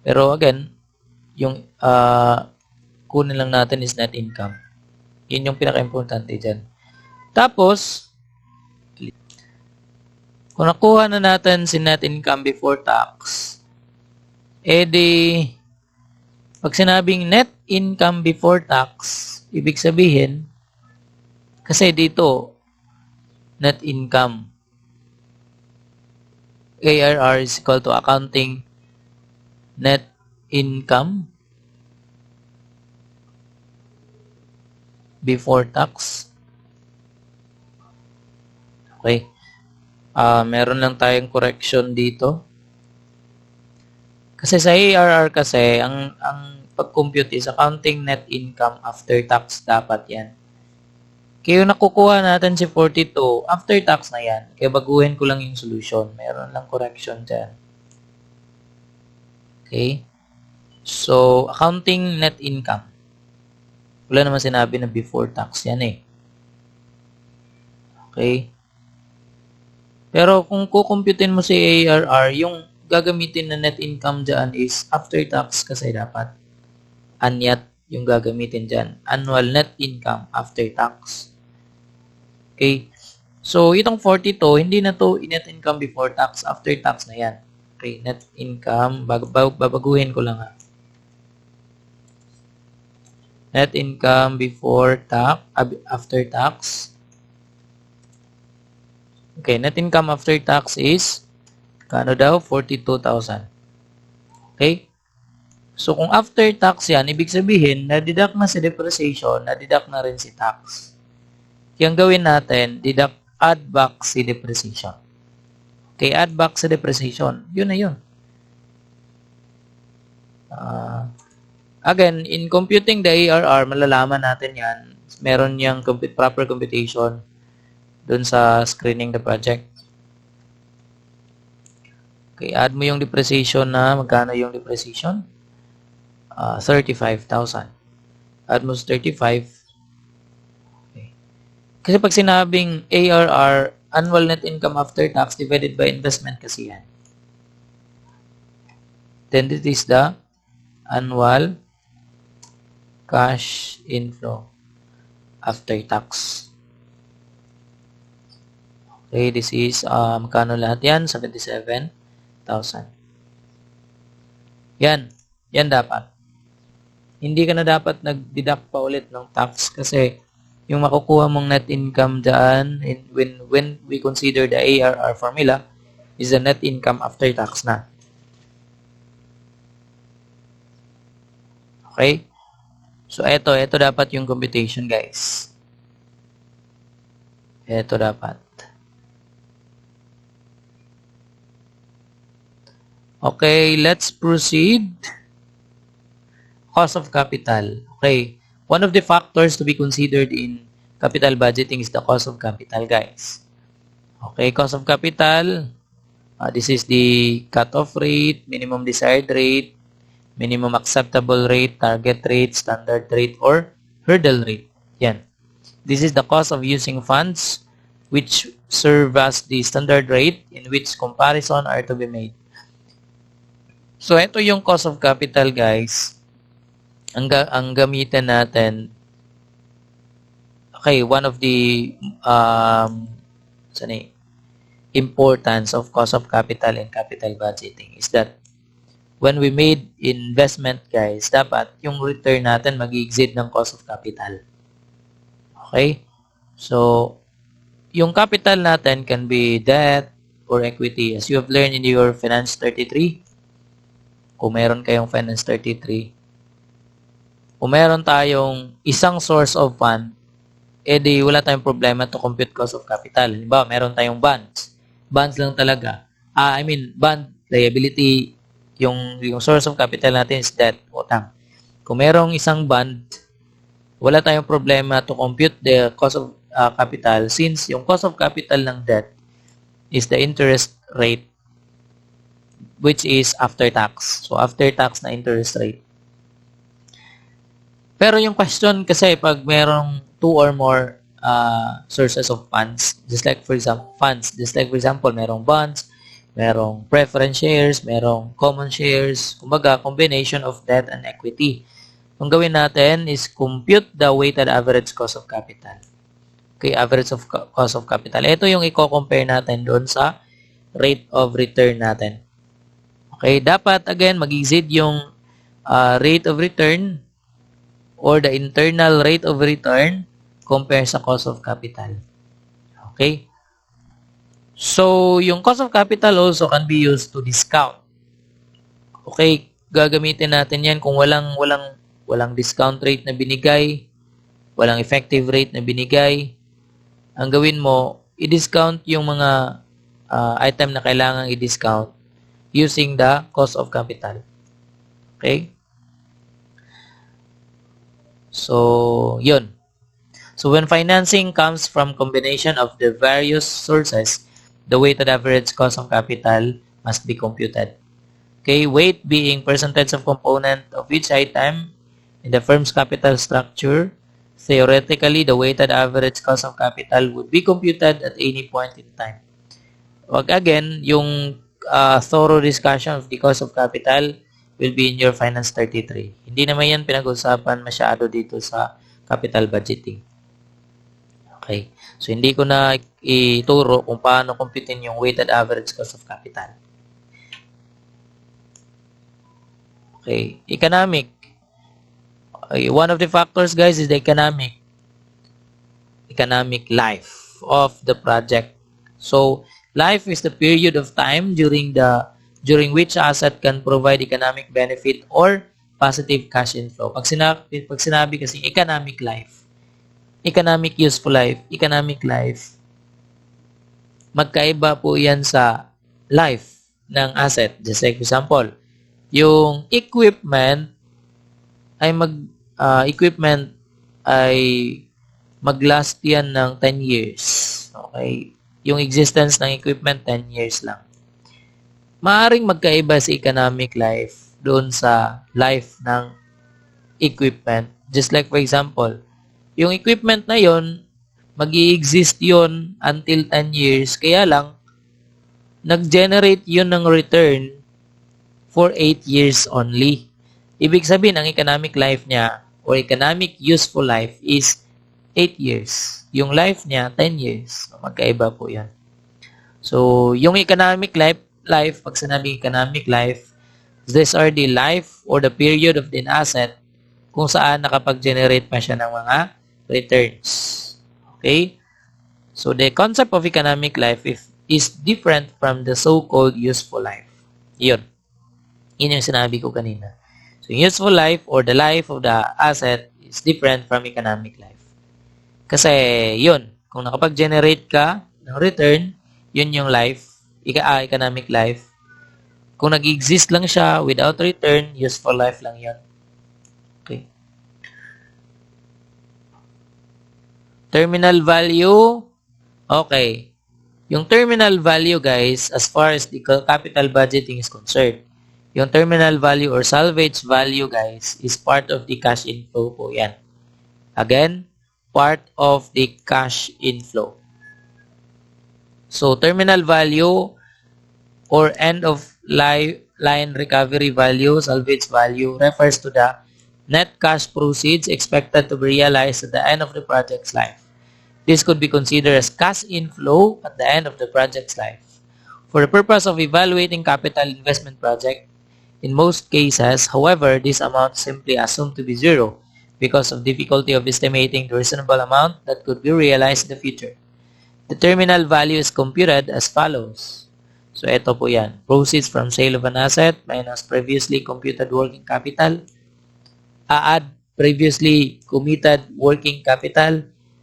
Pero again, yung kunin lang natin is net income. Yun yung pinaka-importante dyan. Tapos, kung nakuha na natin si net income before tax, pag sinabing net income before tax, ibig sabihin, kasi dito, net income, ARR is equal to accounting net income before tax. Okay. Meron lang tayong correction dito. Kasi sa ARR kasi, ang pag-compute is accounting net income after tax dapat yan. Kaya yung nakukuha natin si 42, after tax na yan. Kaya baguhin ko lang yung solution. Meron lang correction dyan. Okay? So, accounting net income. Wala naman sinabi na before tax yan eh. Okay? Pero kung kukumputin mo si ARR, yung gagamitin na net income dyan is after tax kasi dapat. Anyat yung gagamitin dyan. Annual net income after tax. Okay? So, itong 42, hindi na to net income before tax. After tax na yan. Okay? Net income. Babaguhin ko lang ha. Net income before tax, after tax. Okay, net income after tax is kano daw? 42,000. Okay? So, kung after tax yan, ibig sabihin, na-deduct na si depreciation, na-deduct na rin si tax. Kaya ang gawin natin, add back si depreciation. Okay, add back si depreciation. Yun na yun. Again, in computing the ARR, malalaman natin yan. Meron niyang proper computation dun sa screening the project. Okay, add mo yung depreciation na, magkano yung depreciation? 35,000. Add mo sa 35. Okay. Kasi pag sinabing ARR, annual net income after tax divided by investment kasi yan. Then this is the annual cash inflow after tax. Okay, this is, magkano lahat yan? 77,000. Yan. Yan dapat. Hindi ka na dapat nag-deduct pa ulit ng tax kasi yung makukuha mong net income dyan when we consider the ARR formula is the net income after tax na. Okay? So, ito dapat yung computation, guys. Ito dapat. Okay, let's proceed. Cost of capital. Okay, one of the factors to be considered in capital budgeting is the cost of capital, guys. Okay, cost of capital. This is the cutoff rate, minimum desired rate, minimum acceptable rate, target rate, standard rate, or hurdle rate. Yan. This is the cost of using funds which serve as the standard rate in which comparison are to be made. So, ito yung cost of capital, guys. Ang gamitan natin, okay, one of the importance of cost of capital in capital budgeting is that when we made investment, guys, dapat yung return natin mag-exceed ng cost of capital. Okay? So, yung capital natin can be debt or equity. As you have learned in your Finance 33, kung meron kayong Finance 33, kung meron tayong isang source of fund, edi wala tayong problema to compute cost of capital. Halimbawa, meron tayong bonds. Bonds lang talaga. Bond liability, yung source of capital natin is debt, utang. Kung merong isang bond, wala tayong problema to compute the cost of capital since yung cost of capital ng debt is the interest rate which is after tax. So, after tax na interest rate. Pero yung question kasi pag merong two or more sources of funds, just like for example, merong bonds, merong preference shares, merong common shares, kumbaga combination of debt and equity. Ang gawin natin is compute the weighted average cost of capital. Okay, average of cost of capital. Ito yung i-compare natin doon sa rate of return natin. Okay, dapat again mag-exceed yung rate of return or the internal rate of return compare sa cost of capital. Okay? So, yung cost of capital also can be used to discount. Okay, gagamitin natin yan kung walang discount rate na binigay, walang effective rate na binigay. Ang gawin mo, i-discount yung mga item na kailangang i-discount using the cost of capital. Okay? So, yun. So, when financing comes from combination of the various sources, the weighted average cost of capital must be computed. Okay, weight being percentage of component of each item in the firm's capital structure. Theoretically, the weighted average cost of capital would be computed at any point in time. Again, yung thorough discussion of the cost of capital will be in your Finance 33. Hindi naman yan pinag-usapan masyado dito sa capital budgeting. Okay. So, hindi ko na ituro kung paano computein yung weighted average cost of capital. Okay. Economic. Okay. One of the factors, guys, is the economic life of the project. So, life is the period of time during which asset can provide economic benefit or positive cash inflow. Pag sinabi kasi economic life, economic useful life, magkaiba po yan sa life ng asset. Just like example, yung equipment ay mag-last yan ng 10 years. Okay? Yung existence ng equipment, 10 years lang. Maaring magkaiba sa economic life doon sa life ng equipment. Just like for example, yung equipment na yon mag-i-exist yon until 10 years. Kaya lang, nag-generate yun ng return for 8 years only. Ibig sabihin, ang economic life niya or economic useful life is 8 years. Yung life niya, 10 years. Magkaiba po yan. So, yung economic life, pag sinabing economic life, these are the life or the period of the asset kung saan nakapag-generate pa siya ng mga returns. Okay? So, the concept of economic life is different from the so-called useful life. Yun. Yun yung sinabi ko kanina. So, useful life or the life of the asset is different from economic life. Kasi, yun. Kung nakapag-generate ka ng return, yun yung life, economic life. Kung nag-exist lang siya without return, useful life lang yun. Okay. Terminal value. Okay. Yung terminal value, guys, as far as the capital budgeting is concerned, yung terminal value or salvage value, guys, is part of the cash inflow po yan. Again, part of the cash inflow. So, terminal value or end of line recovery value, salvage value, refers to the net cash proceeds expected to be realized at the end of the project's life. This could be considered as cash inflow at the end of the project's life. For the purpose of evaluating capital investment project, in most cases, however, this amount is simply assumed to be zero because of difficulty of estimating the reasonable amount that could be realized in the future. The terminal value is computed as follows. So, ito po yan. Proceeds from sale of an asset minus previously computed working capital. Add previously committed working capital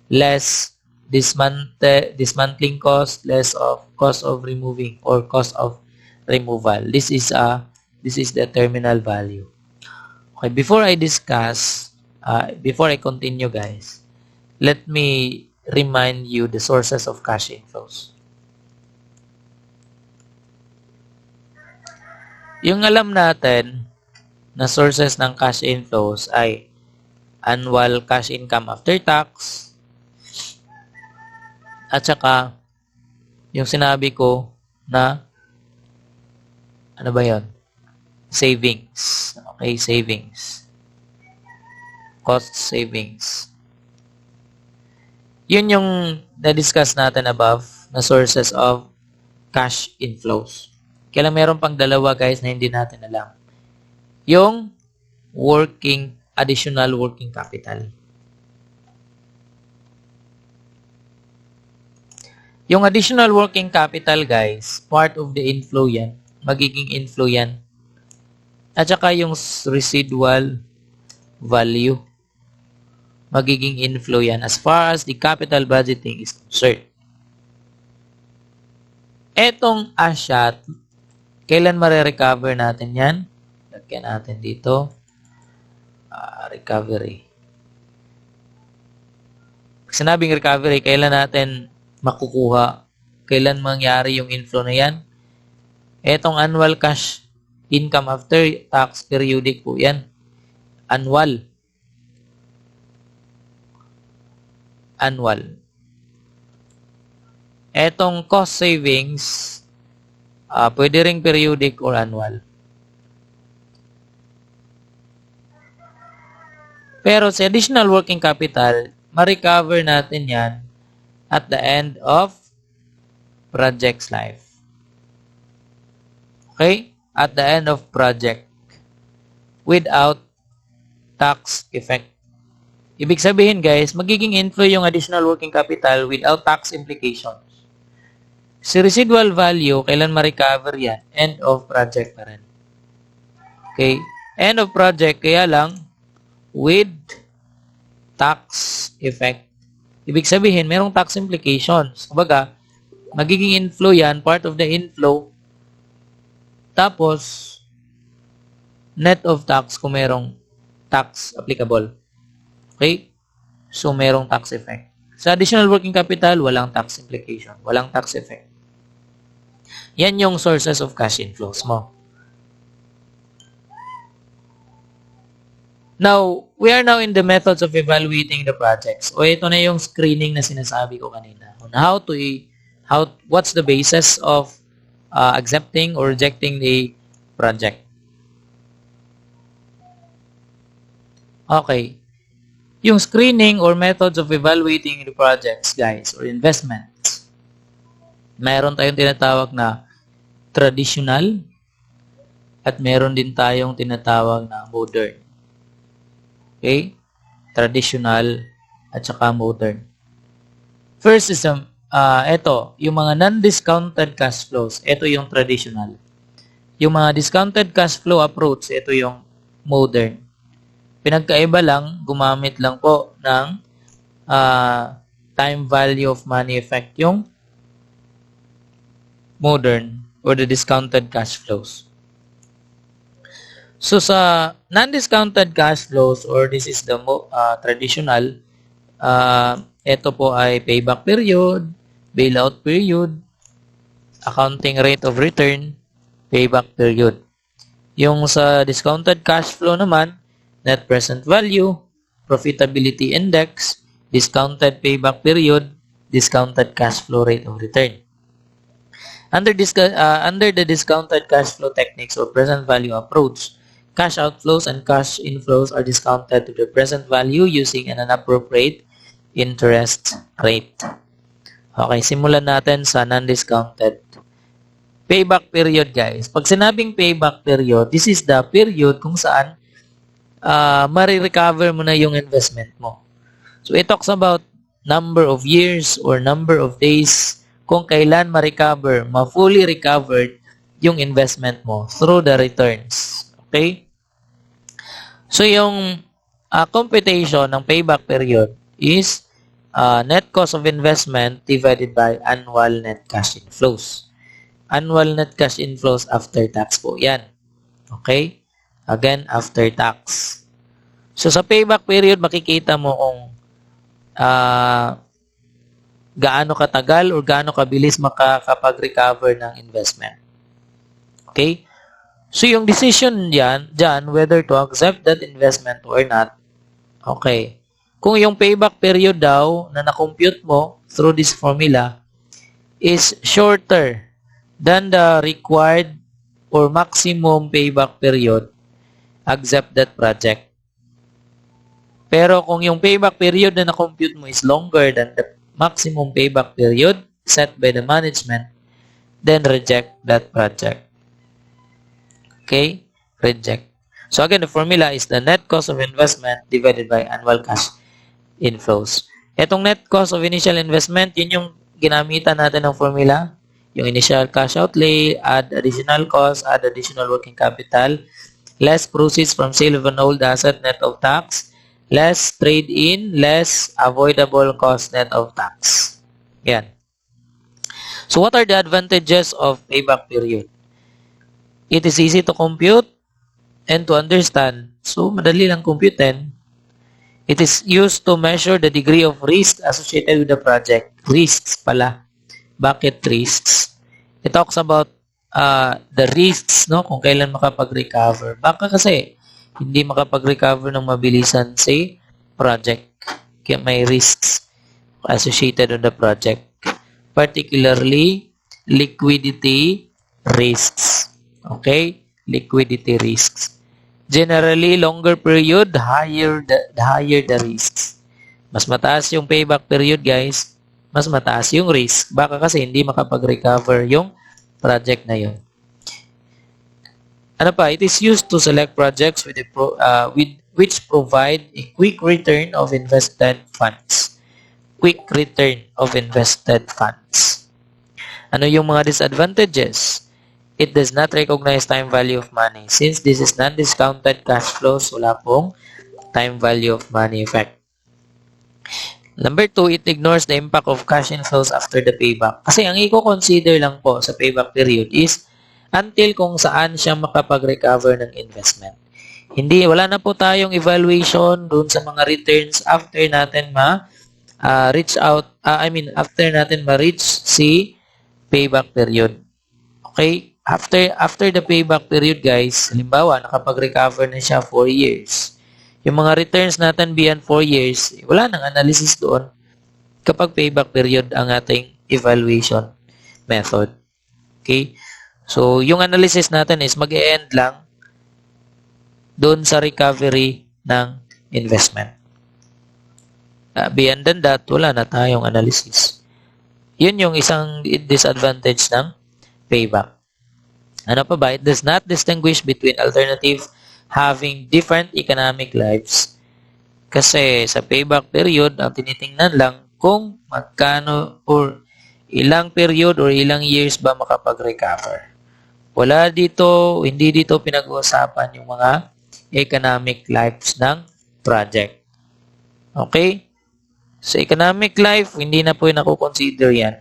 less dismantling cost, less of cost of removing or cost of removal. This is the terminal value. Okay, before I continue, guys, let me remind you the sources of cash inflows. Yung alam natin na sources ng cash inflows ay annual cash income after tax at saka yung sinabi ko na ano ba yun? Savings. Okay, savings. Cost savings. Yun yung na-discuss natin above na sources of cash inflows. Kaya meron pang dalawa, guys, na hindi natin alam. Yung additional working capital. Yung additional working capital, guys, part of the inflow yan. Magiging inflow yan. At saka yung residual value. Magiging inflow yan as far as the capital budgeting is concerned. Etong asset, kailan mare-recover natin yan? Lagyan natin dito. Recovery. Pag sinabing recovery, kailan natin makukuha? Kailan mangyari yung inflow na yan? Etong annual cash Income after tax, periodic po yan. Annual. Etong cost savings, pwede ring periodic or annual. Pero sa additional working capital, ma-recover natin yan at the end of project's life. Okay? At the end of project. Without tax effect. Ibig sabihin guys, magiging inflow yung additional working capital without tax implications. Si residual value, kailan ma-recover yan? End of project pa rin. Okay? End of project, kaya lang with tax effect. Ibig sabihin, merong tax implications. Kumbaga, magiging inflow yan, part of the inflow. Tapos, net of tax kung merong tax applicable. Okay? So, merong tax effect. Sa additional working capital, walang tax implication. Walang tax effect. Yan yung sources of cash inflows mo. Now, we are now in the methods of evaluating the projects. O ito na yung screening na sinasabi ko kanina. On what's the basis of accepting or rejecting the project. Okay. Yung screening or methods of evaluating the projects, guys, or investments. Mayroon tayong tinatawag na traditional at meron din tayong tinatawag na modern. Okay? Traditional at saka modern. First is ito, yung mga non-discounted cash flows, ito yung traditional. Yung mga discounted cash flow approach, ito yung modern. Pinagkaiba lang, gumamit lang po ng time value of money effect yung modern or the discounted cash flows. So sa non-discounted cash flows or this is the traditional, ito po ay payback period, bailout period, accounting rate of return, payback period. Yung sa discounted cash flow naman, net present value, profitability index, discounted payback period, discounted cash flow rate of return. Under the discounted cash flow techniques or present value approach, cash outflows and cash inflows are discounted to the present value using an appropriate interest rate. Okay, simulan natin sa non-discounted. Payback period, guys. Pag sinabing payback period, this is the period kung saan marirecover mo na yung investment mo. So, it talks about number of years or number of days kung kailan ma-recover, ma-fully recovered yung investment mo through the returns. Okay? So, yung computation ng payback period is net cost of investment divided by annual net cash inflows. Annual net cash inflows after tax po yan. Okay? Again, after tax. So, sa payback period, makikita mo kung gaano katagal or gaano kabilis makakapag-recover ng investment. Okay? So, yung decision dyan, whether to accept that investment or not, okay. Kung yung payback period daw na na-compute mo through this formula is shorter than the required or maximum payback period, accept that project. Pero kung yung payback period na na-compute mo is longer than the maximum payback period set by the management, then reject that project. Okay? Reject. So again, the formula is the net cost of investment divided by annual cash inflows. Etong net cost of initial investment, yun yung ginamitan natin ng formula. Yung initial cash outlay, add additional cost, add additional working capital, less proceeds from sale of an old asset net of tax, less trade-in, less avoidable cost net of tax. Yan. So what are the advantages of payback period? It is easy to compute and to understand. So madali lang computein. It is used to measure the degree of risk associated with the project. Risks pala. Bakit risks? It talks about the risks, no, kung kailan makapag-recover. Baka kasi hindi makapag-recover ng mabilisan si project. Kaya may risks associated on the project, particularly liquidity risks. Okay? Liquidity risks. Generally, longer period, higher the risks. Mas mataas yung payback period, guys, mas mataas yung risk. Baka kasi hindi makapag-recover yung project na yun. Ano pa? It is used to select projects with which provide a quick return of invested funds. Quick return of invested funds. Ano yung mga disadvantages? It does not recognize time value of money. Since this is non-discounted cash flows, wala pong time value of money effect. Number 2, it ignores the impact of cash inflows after the payback. Kasi ang i-consider lang po sa payback period is until kung saan siya makapag-recover ng investment. Wala na po tayong evaluation dun sa mga returns after natin after natin ma-reach si payback period. Okay? After the payback period, guys, halimbawa, nakapag-recover na siya 4 years. Yung mga returns natin beyond 4 years, wala nang analysis doon kapag payback period ang ating evaluation method. Okay? So, yung analysis natin is mag-e-end lang doon sa recovery ng investment. Beyond than that, wala na tayong analysis. Yun yung isang disadvantage ng payback. Ano pa ba? It does not distinguish between alternative having different economic lives. Kasi sa payback period, ang tinitingnan lang kung magkano or ilang period or ilang years ba makapag-recover. Hindi dito pinag-uusapan yung mga economic lives ng project. Okay? Sa economic life, hindi na po nakukonsider yan.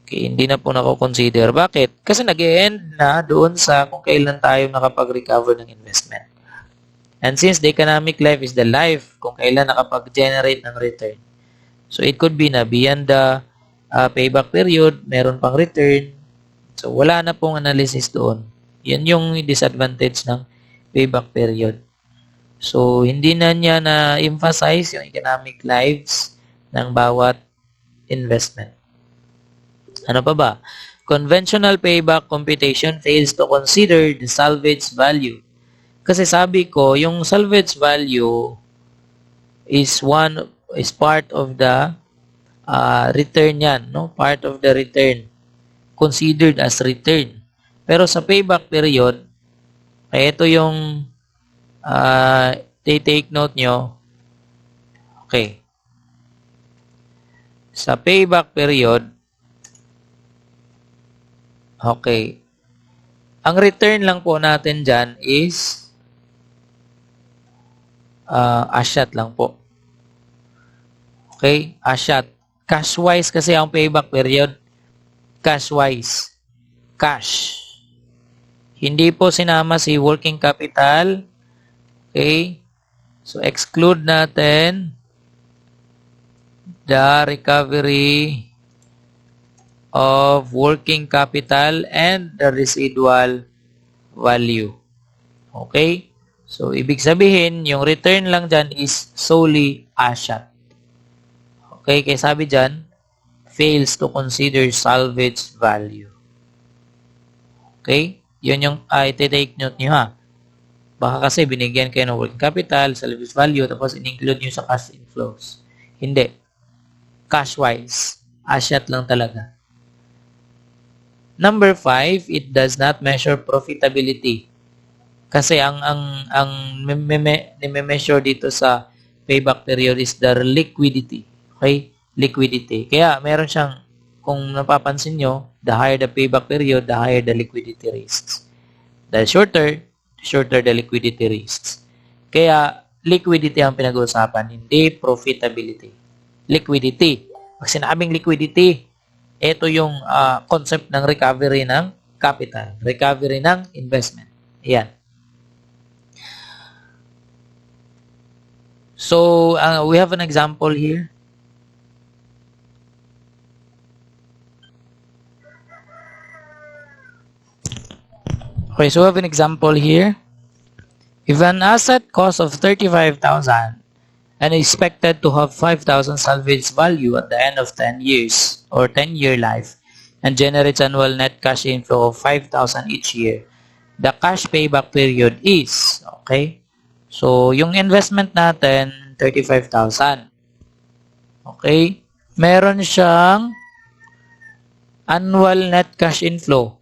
Okay, hindi na po nakukonsider. Bakit? Kasi nag-e-end na doon sa kung kailan tayo nakapag-recover ng investment. And since the economic life is the life kung kailan nakapag-generate ng return. So, it could be na beyond the payback period, meron pang return. So, wala na pong analysis doon. Yan yung disadvantage ng payback period. So, hindi na niya na-emphasize yung economic lives ng bawat investment. Ano pa ba? Conventional payback computation fails to consider the salvage value. Kasi sabi ko, yung salvage value is part of the return yan, no? Part of the return. Considered as return. Pero sa payback period, ito yung take note nyo. Okay. Sa payback period, okay. Ang return lang po natin dyan is asyat lang po. Okay? Asyat. Cash-wise kasi ang payback period. Cash-wise. Cash. Hindi po sinama si working capital. Okay? So, exclude natin the recovery of working capital and the residual value. Okay? So, ibig sabihin, yung return lang dyan is solely asyat. Okay? Kaya sabi dyan, fails to consider salvage value. Okay? Yun yung iti-take note nyo ha. Baka kasi binigyan kayo ng working capital, salvage value, tapos in-include nyo sa cash inflows. Hindi. Cash-wise, asyat lang talaga. Number 5, it does not measure profitability. Kasi ang measure dito sa payback period is the liquidity. Okay? Liquidity. Kaya meron siyang, kung napapansin nyo, the higher the payback period, the higher the liquidity risks. The shorter the liquidity risks. Kaya liquidity ang pinag-uusapan, hindi profitability. Liquidity. Pag sinabing liquidity, ito yung concept ng recovery ng capital, recovery ng investment. Ayan. So, we have an example here. Okay, so we have an example here. If an asset cost of 35,000 and expected to have 5,000 salvage value at the end of 10 years or 10-year life and generates annual net cash inflow of 5,000 each year, the cash payback period is, okay? So, yung investment natin, 35,000. Okay? Meron siyang annual net cash inflow.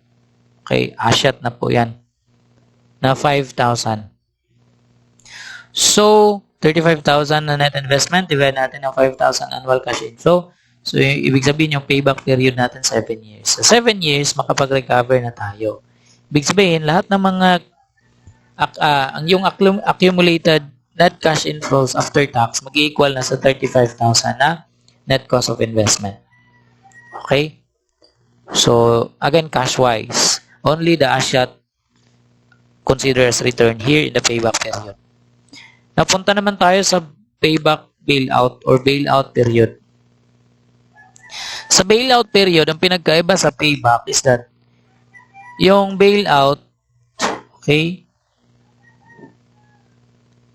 Okay, asyat na po yan. Na 5,000. So, 35,000 na net investment, divide natin ng 5,000 annual cash inflow. So, ibig sabihin yung payback period natin 7 years. Sa 7 years, makapag-recover na tayo. Ibig sabihin, lahat ng mga yung accumulated net cash inflows after tax mag-equal na sa 35,000 na net cost of investment. Okay? So, again, cash-wise, only the asset considered as return here in the payback period. Napunta naman tayo sa payback bailout or bailout period. Sa bailout period, ang pinagkaiba sa payback is that yung bailout, okay,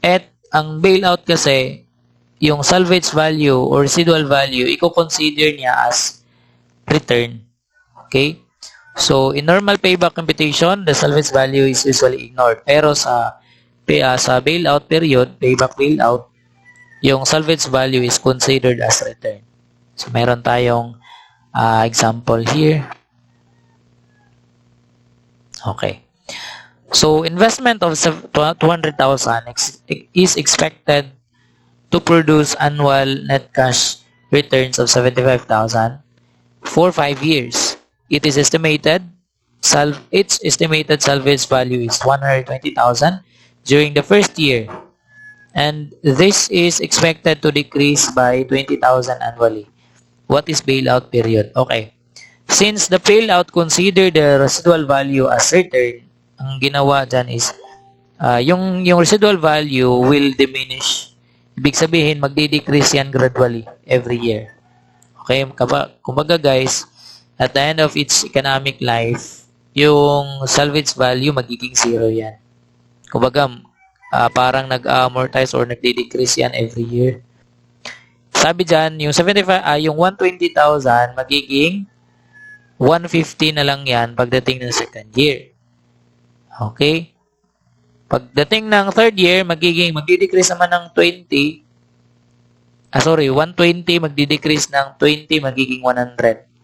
at ang bailout kasi, yung salvage value or residual value, i-consider niya as return. Okay? So, in normal payback computation, the salvage value is usually ignored. Pero sa bailout period, payback bailout, yung salvage value is considered as return. So, meron tayong example here. Okay. So, investment of 200,000 is expected to produce annual net cash returns of 75,000 for 5 years. It is estimated, its estimated salvage value is 120,000 during the first year. And this is expected to decrease by 20,000 annually. What is bailout period? Okay. Since the bailout consider the residual value as return, ang ginawa dyan is yung residual value will diminish. Ibig sabihin, magdi-decrease yan gradually every year. Okay? Kumbaga guys, at the end of its economic life, yung salvage value magiging zero yan. Kumbaga, parang nag-amortize or nagdi-decrease yan every year. Sabi dyan, yung 120,000 magiging 150 na lang yan pagdating ng second year. Okay? Pagdating ng third year, magdi-decrease naman ng 120, magdi-decrease ng 20, magiging 100.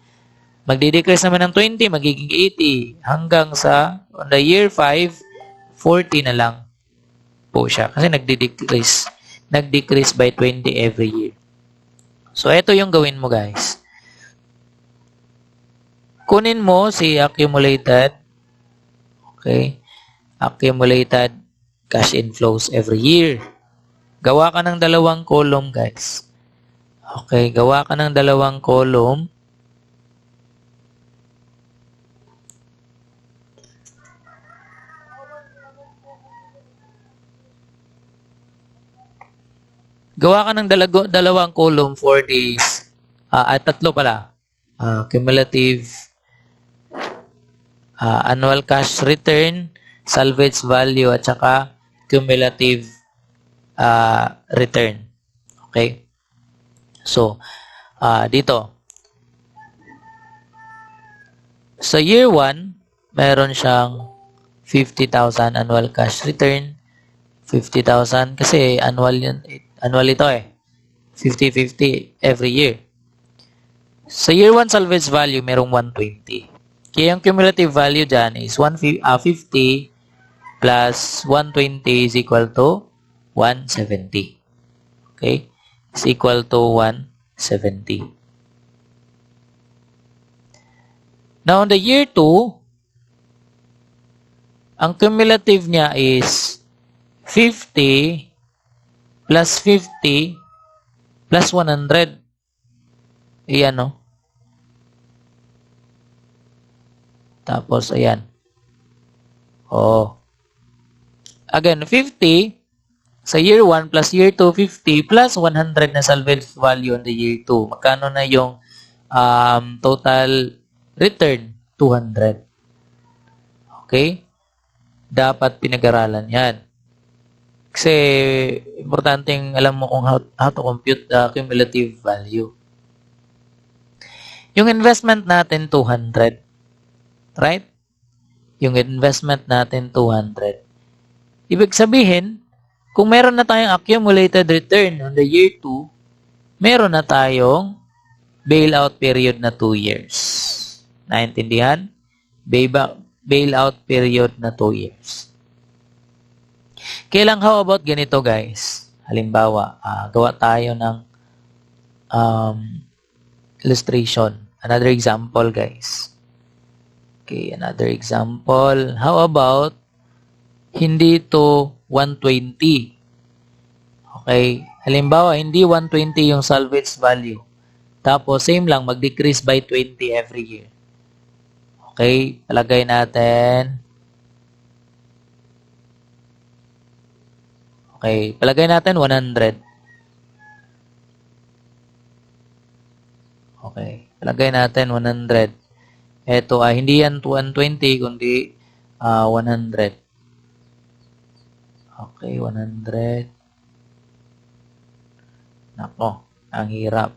Magdi-decrease naman ng 20, magiging 80. Hanggang sa, on the year 5, 40 na lang po siya. Kasi nagdi-decrease by 20 every year. So, ito yung gawin mo, guys. Kunin mo si accumulated, okay, accumulated cash inflows every year. Gawa ka ng dalawang column, guys. Okay, gawa ka ng dalawang column. Gawa ka ng dalawang column for this, tatlo pala. Cumulative annual cash return, salvage value, at saka cumulative return. Okay? So, dito. Sa year 1, meron siyang 50,000 annual cash return. 50,000 kasi annual ito eh. 50-50 every year. Sa year 1 salvage value, merong 120. Kaya yung cumulative value dyan is 50 plus 120 is equal to 170. Okay? Is equal to 170. Now, on the year 2, ang cumulative niya is 50 plus 50 plus 100. Ayan, no? Tapos, ayan. Oh. Again, 50 sa year 1 plus year 2, 50 plus 100 na salvage value on the year 2. Magkano na yung total return? 200. Okay? dapat pinag-aralan yan. Kasi, importanteng alam mo kung how to compute the cumulative value. Yung investment natin, 200. Right? Yung investment natin, 200. Ibig sabihin, kung meron na tayong accumulated return on the year 2, meron na tayong bailout period na 2 years. Naintindihan? Bailout period na 2 years. Kailang how about ganito guys? Halimbawa, gawa tayo ng illustration. Another example guys. Okay, another example. How about hindi to 120? Okay, halimbawa hindi 120 yung salvage value. Tapos same lang, mag-decrease by 20 every year. Okay, palagay natin. Okay, palagay natin 100. Okay, palagay natin 100. Ito hindi yan 120 kundi 100. Okay, 100. Nako, ang hirap.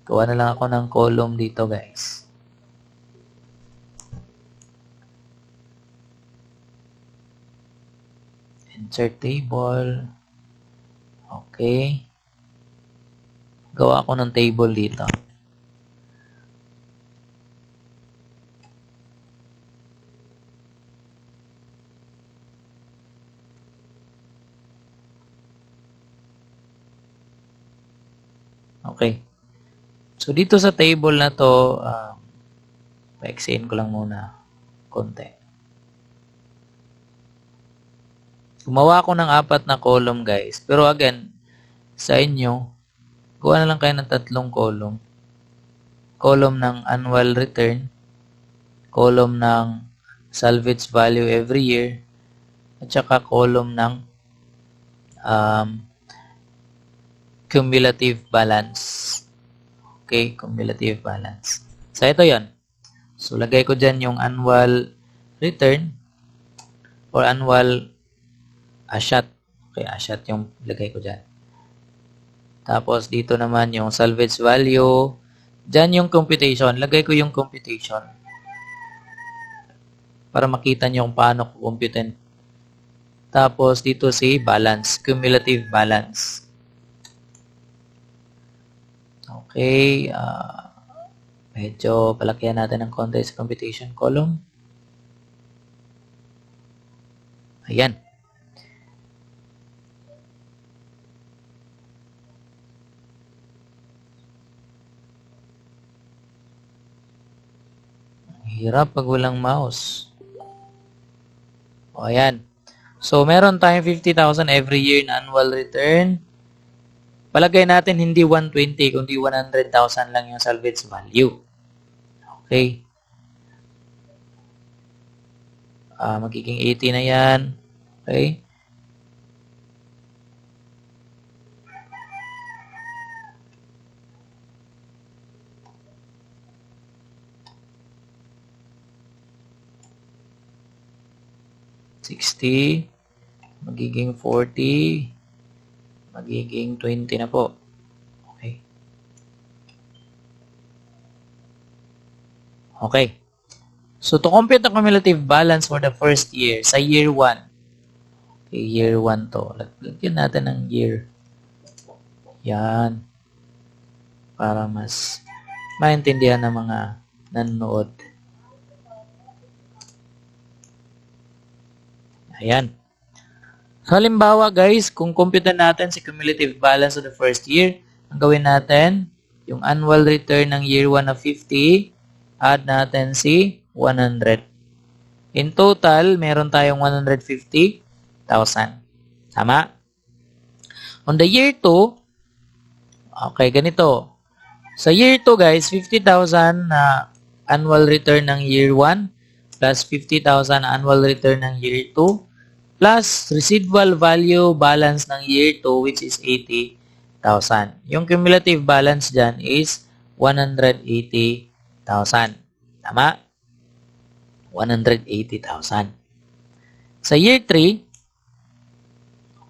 Gawa na lang ako ng column dito guys. Insert table. Okay. Gawa ako ng table dito. Okay. So, dito sa table na to, pa-extend ko lang muna konti. Gumawa ako ng 4 na column, guys. Pero again, sa inyo, gawa na lang kayo ng 3 column. Column ng annual return, column ng salvage value every year, at saka column ng cumulative balance. Okay, cumulative balance. So, ito yon. So, lagay ko dyan yung annual return or annual asset. Okay, asset yung lagay ko dyan. Tapos, dito naman yung salvage value. Dyan yung computation. Lagay ko yung computation. Para makita nyo kung paano kukumputin. Tapos, dito si balance. Cumulative balance. Okay, medyo palakyan natin ng konti sa computation column. Ayan. Hirap pag walang mouse. O, ayan. So, meron tayong 50,000 every year na annual return. Palagay natin hindi 120 kundi 100,000 lang yung salvage value. Okay. Magiging 80 na yan. Okay. $60. Magiging 40. Magiging 20 na po. Okay. Okay. So, to compute the cumulative balance for the first year, sa year 1. Okay, year 1 to. Lagyan natin ng year. Yan. Para mas maintindihan ng mga nanonood. Ayan. So, halimbawa guys, kung compute natin si cumulative balance of the first year, ang gawin natin, yung annual return ng year 1 na 50, add natin si 100. In total, meron tayong 150,000. Tama? On the year 2, okay, ganito. Sa year 2 guys, 50,000 na annual return ng year 1 plus 50,000 na annual return ng year 2 plus residual value balance ng year 2 which is 80,000. Yung cumulative balance dyan is 180,000. Tama? 180,000. Sa year 3,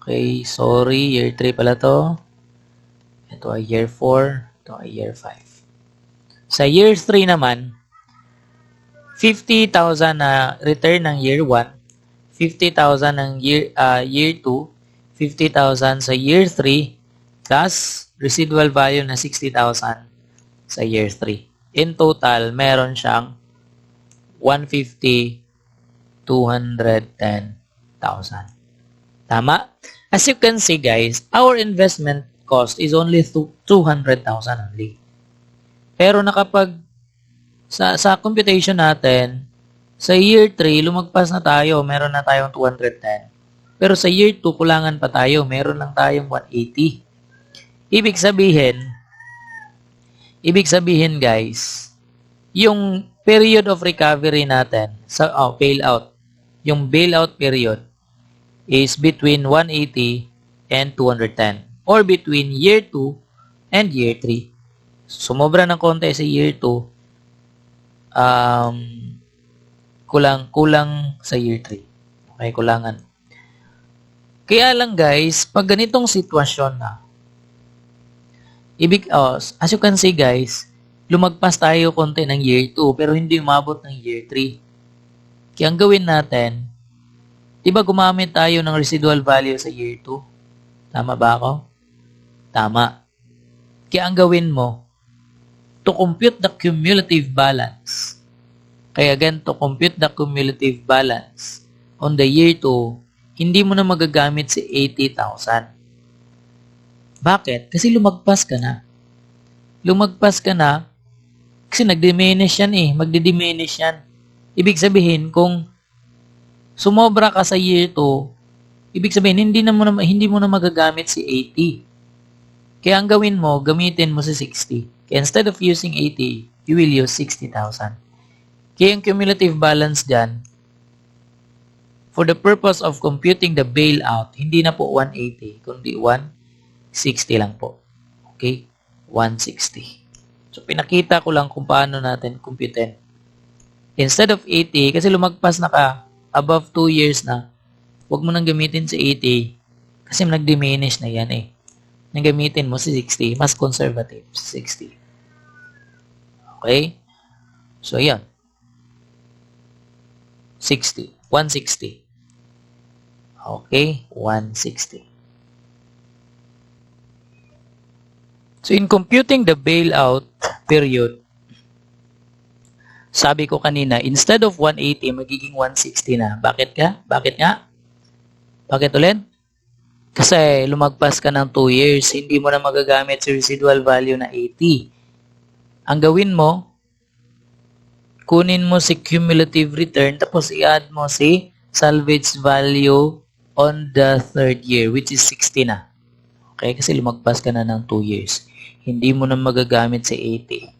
okay, sorry, year 3 pala to. Ito ay year 4, ito ay year 5. Sa year 3 naman, 50,000 na return ng year 1, 50,000 ng year 2, 50,000 sa year 3, plus residual value na 60,000 sa year 3. In total, meron siyang 150, 210,000. Tama? As you can see guys, our investment cost is only 200,000 only. Pero nakapag sa computation natin, sa year 3, lumagpas na tayo, meron na tayong 210. Pero sa year 2, kulangan pa tayo, meron lang tayong 180. Ibig sabihin guys, yung period of recovery natin sa bailout, yung bailout period is between 180 and 210 or between year 2 and year 3. Sumobra ng konti sa year 2, kulang sa year 3. Okay, kulangan. Kaya lang guys, pag ganitong sitwasyon na, as you can see guys, lumagpas tayo konti ng year 2 pero hindi umabot ng year 3. Kaya ang gawin natin, di ba gumamit tayo ng residual value sa year 2? Tama ba ako? Tama. Kaya ang gawin mo, to compute the cumulative balance. Kaya again, to compute the cumulative balance on the year 2, hindi mo na magagamit si 80,000. Bakit? Kasi lumagpas ka na. Lumagpas ka na kasi nag-diminish yan eh. Magdi-diminish yan. Ibig sabihin, kung sumobra ka sa year 2, ibig sabihin, hindi mo na magagamit si 80. Kaya ang gawin mo, gamitin mo si 60. Kaya instead of using 80, you will use 60,000. Kaya yung cumulative balance dyan, for the purpose of computing the bailout, hindi na po 180, kundi 160 lang po. Okay? 160. So, pinakita ko lang kung paano natin computein. Instead of 80, kasi lumagpas na ka, above 2 years na, huwag mo nang gamitin si 80, kasi nag-diminish na yan eh. Nang gamitin mo si 60, mas conservative, 60. Okay? So, yan. 60. 160. Okay? 160. So, in computing the bailout period, sabi ko kanina, instead of 180, magiging 160 na. Bakit ka? Bakit nga? Bakit ulit? Kasi lumagpas ka ng 2 years, hindi mo na magagamit si residual value na 80. Ang gawin mo, kunin mo si cumulative return, tapos i-add mo si salvage value on the 3rd year, which is 60 na. Okay? Kasi lumagpas ka na ng 2 years. Hindi mo na magagamit si 80.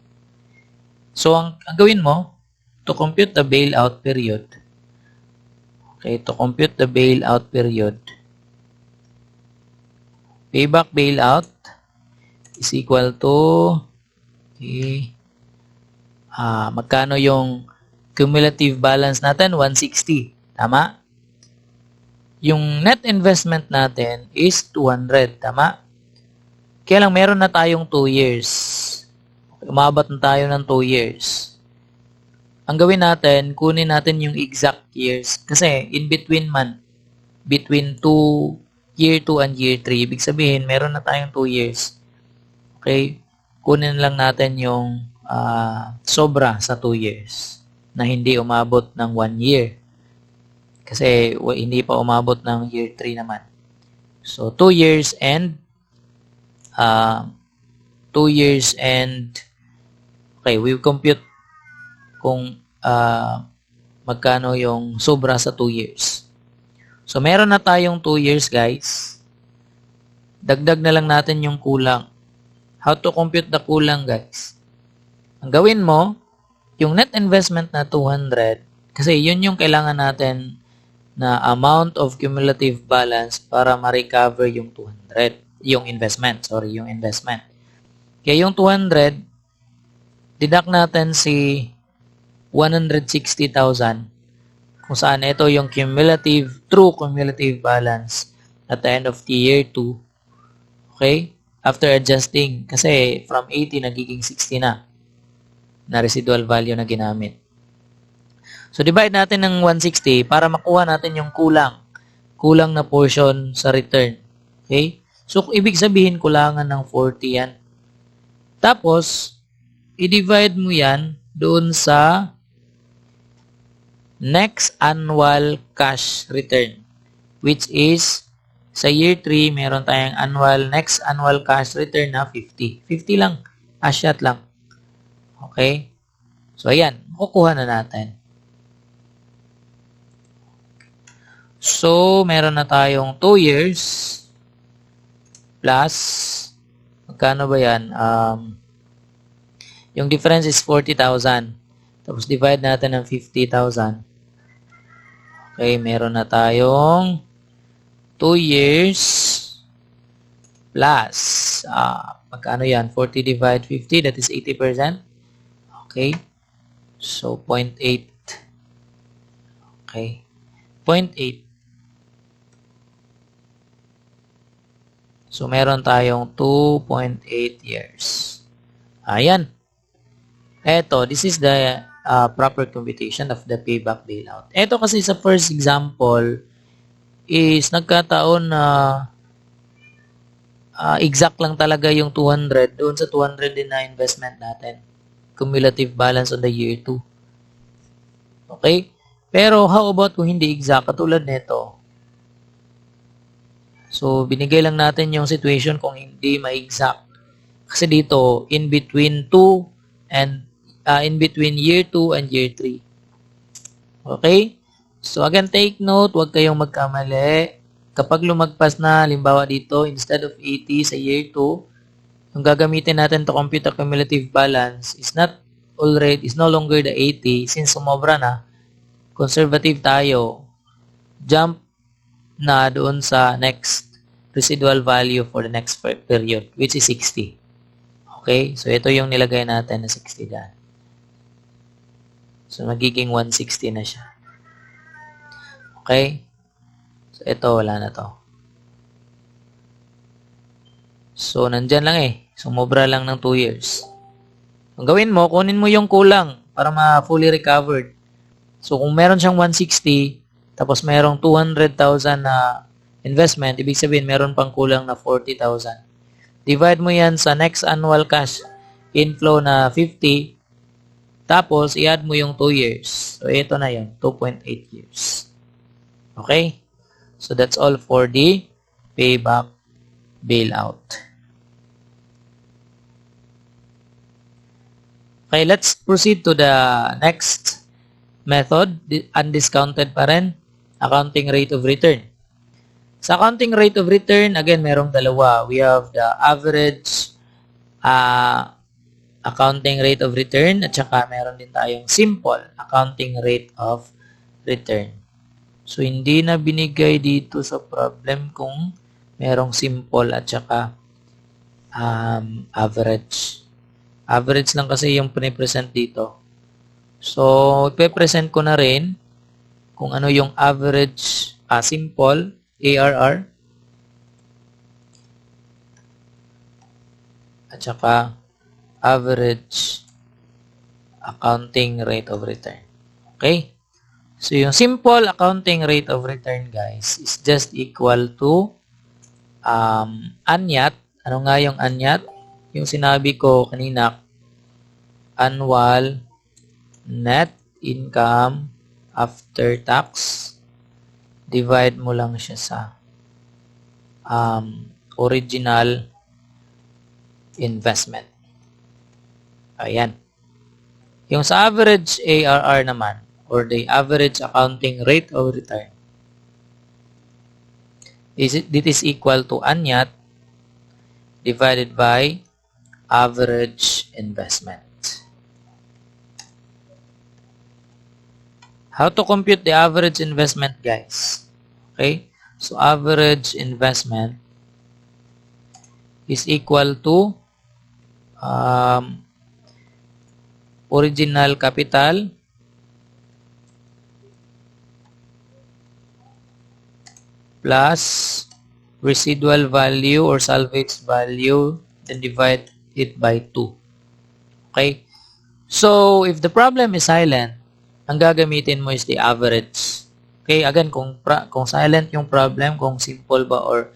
So, ang gawin mo, to compute the bailout period, okay, to compute the bailout period, payback bailout is equal to, okay, magkano yung cumulative balance natin? 160. Tama? Yung net investment natin is 200. Tama? Kaya lang meron na tayong 2 years. Umabot na tayo ng 2 years. Ang gawin natin, kunin natin yung exact years. Kasi in between between year 2 and year 3, ibig sabihin, meron na tayong 2 years. Okay? Kunin lang natin yung sobra sa 2 years na hindi umabot ng 1 year. Kasi hindi pa umabot ng year 3 naman. So, 2 years and 2 years and okay, we compute kung magkano yung sobra sa 2 years. So, meron na tayong 2 years, guys. Dagdag na lang natin yung kulang. How to compute the kulang, guys? Ang gawin mo, yung net investment na 200, kasi yun yung kailangan natin na amount of cumulative balance para ma-recover yung 200. Yung investment. Kaya yung 200, deduct natin si 160,000 kung saan ito yung true cumulative balance at the end of the year 2. Okay? After adjusting, kasi from 80 nagiging 60 na residual value na ginamit. So, divide natin ng 160 para makuha natin yung kulang na portion sa return. Okay? So, ibig sabihin, kulangan ng 40 yan. Tapos, i-divide mo yan doon sa next annual cash return, which is sa year 3, meron tayong next annual cash return na 50. 50 lang. Asyat lang. Okay? So, ayan. Makukuha na natin. So, meron na tayong 2 years plus, magkano ba yan? Yung difference is 40,000. Tapos, divide natin ng 50,000. Okay, meron na tayong 2 years plus, magkano yan? 40 divide 50, that is 80%. Okay, so 0.8. Okay, 0.8. So, meron tayong 2.8 years. Ayan. Eto, this is the proper computation of the payback bailout. Ito kasi sa first example is nagkataon na exact lang talaga yung 200 doon sa 200 din na investment natin. Cumulative balance on the year 2. Okay? Pero how about kung hindi exact katulad nito? So, binigay lang natin yung situation kung hindi ma-exact. Kasi dito, in between year 2 and year 3. Okay? So, again, take note, huwag kayong magkamali. Kapag lumagpas na, halimbawa dito, instead of 80 sa year 2, yung gagamitin natin to compute the cumulative balance is no longer the 80 since sumobra na. Conservative tayo. Jump na doon sa next residual value for the next period, which is 60. Okay? So, ito yung nilagay natin na 60 dyan. So, magiging 160 na siya. Okay? So, ito, wala na to. So, nandyan lang eh. Sumobra lang ng 2 years. Ang gawin mo, kunin mo yung kulang para ma-fully recovered. So, kung meron siyang 160, tapos merong 200,000 na investment, ibig sabihin meron pang kulang na 40,000. Divide mo yan sa next annual cash inflow na 50, tapos, i-add mo yung 2 years. So, ito na yun, 2.8 years. Okay? So, that's all for the payback bailout. Okay, let's proceed to the next method, undiscounted pa rin, accounting rate of return. Sa accounting rate of return, again, merong dalawa. We have the average accounting rate of return at saka meron din tayong simple accounting rate of return. So, hindi na binigay dito sa problem kung merong simple at saka average. Average lang kasi yung pinipresent dito. So, ipe-present ko na rin kung ano yung average simple ARR at saka average accounting rate of return. Okay? So, yung simple accounting rate of return, guys, is just equal to anyat. Ano nga yung anyat? Yung sinabi ko kanina, annual net income after tax. Divide mo lang siya sa original investment. Ayan. Yung sa average ARR naman, or the average accounting rate of return, it is equal to anyat divided by average investment. How to compute the average investment, guys? Okay? So, average investment is equal to original capital plus residual value or salvage value, then divide it by 2. Okay? So, if the problem is silent, ang gagamitin mo is the average. Okay? Again, kung silent yung problem, kung simple ba or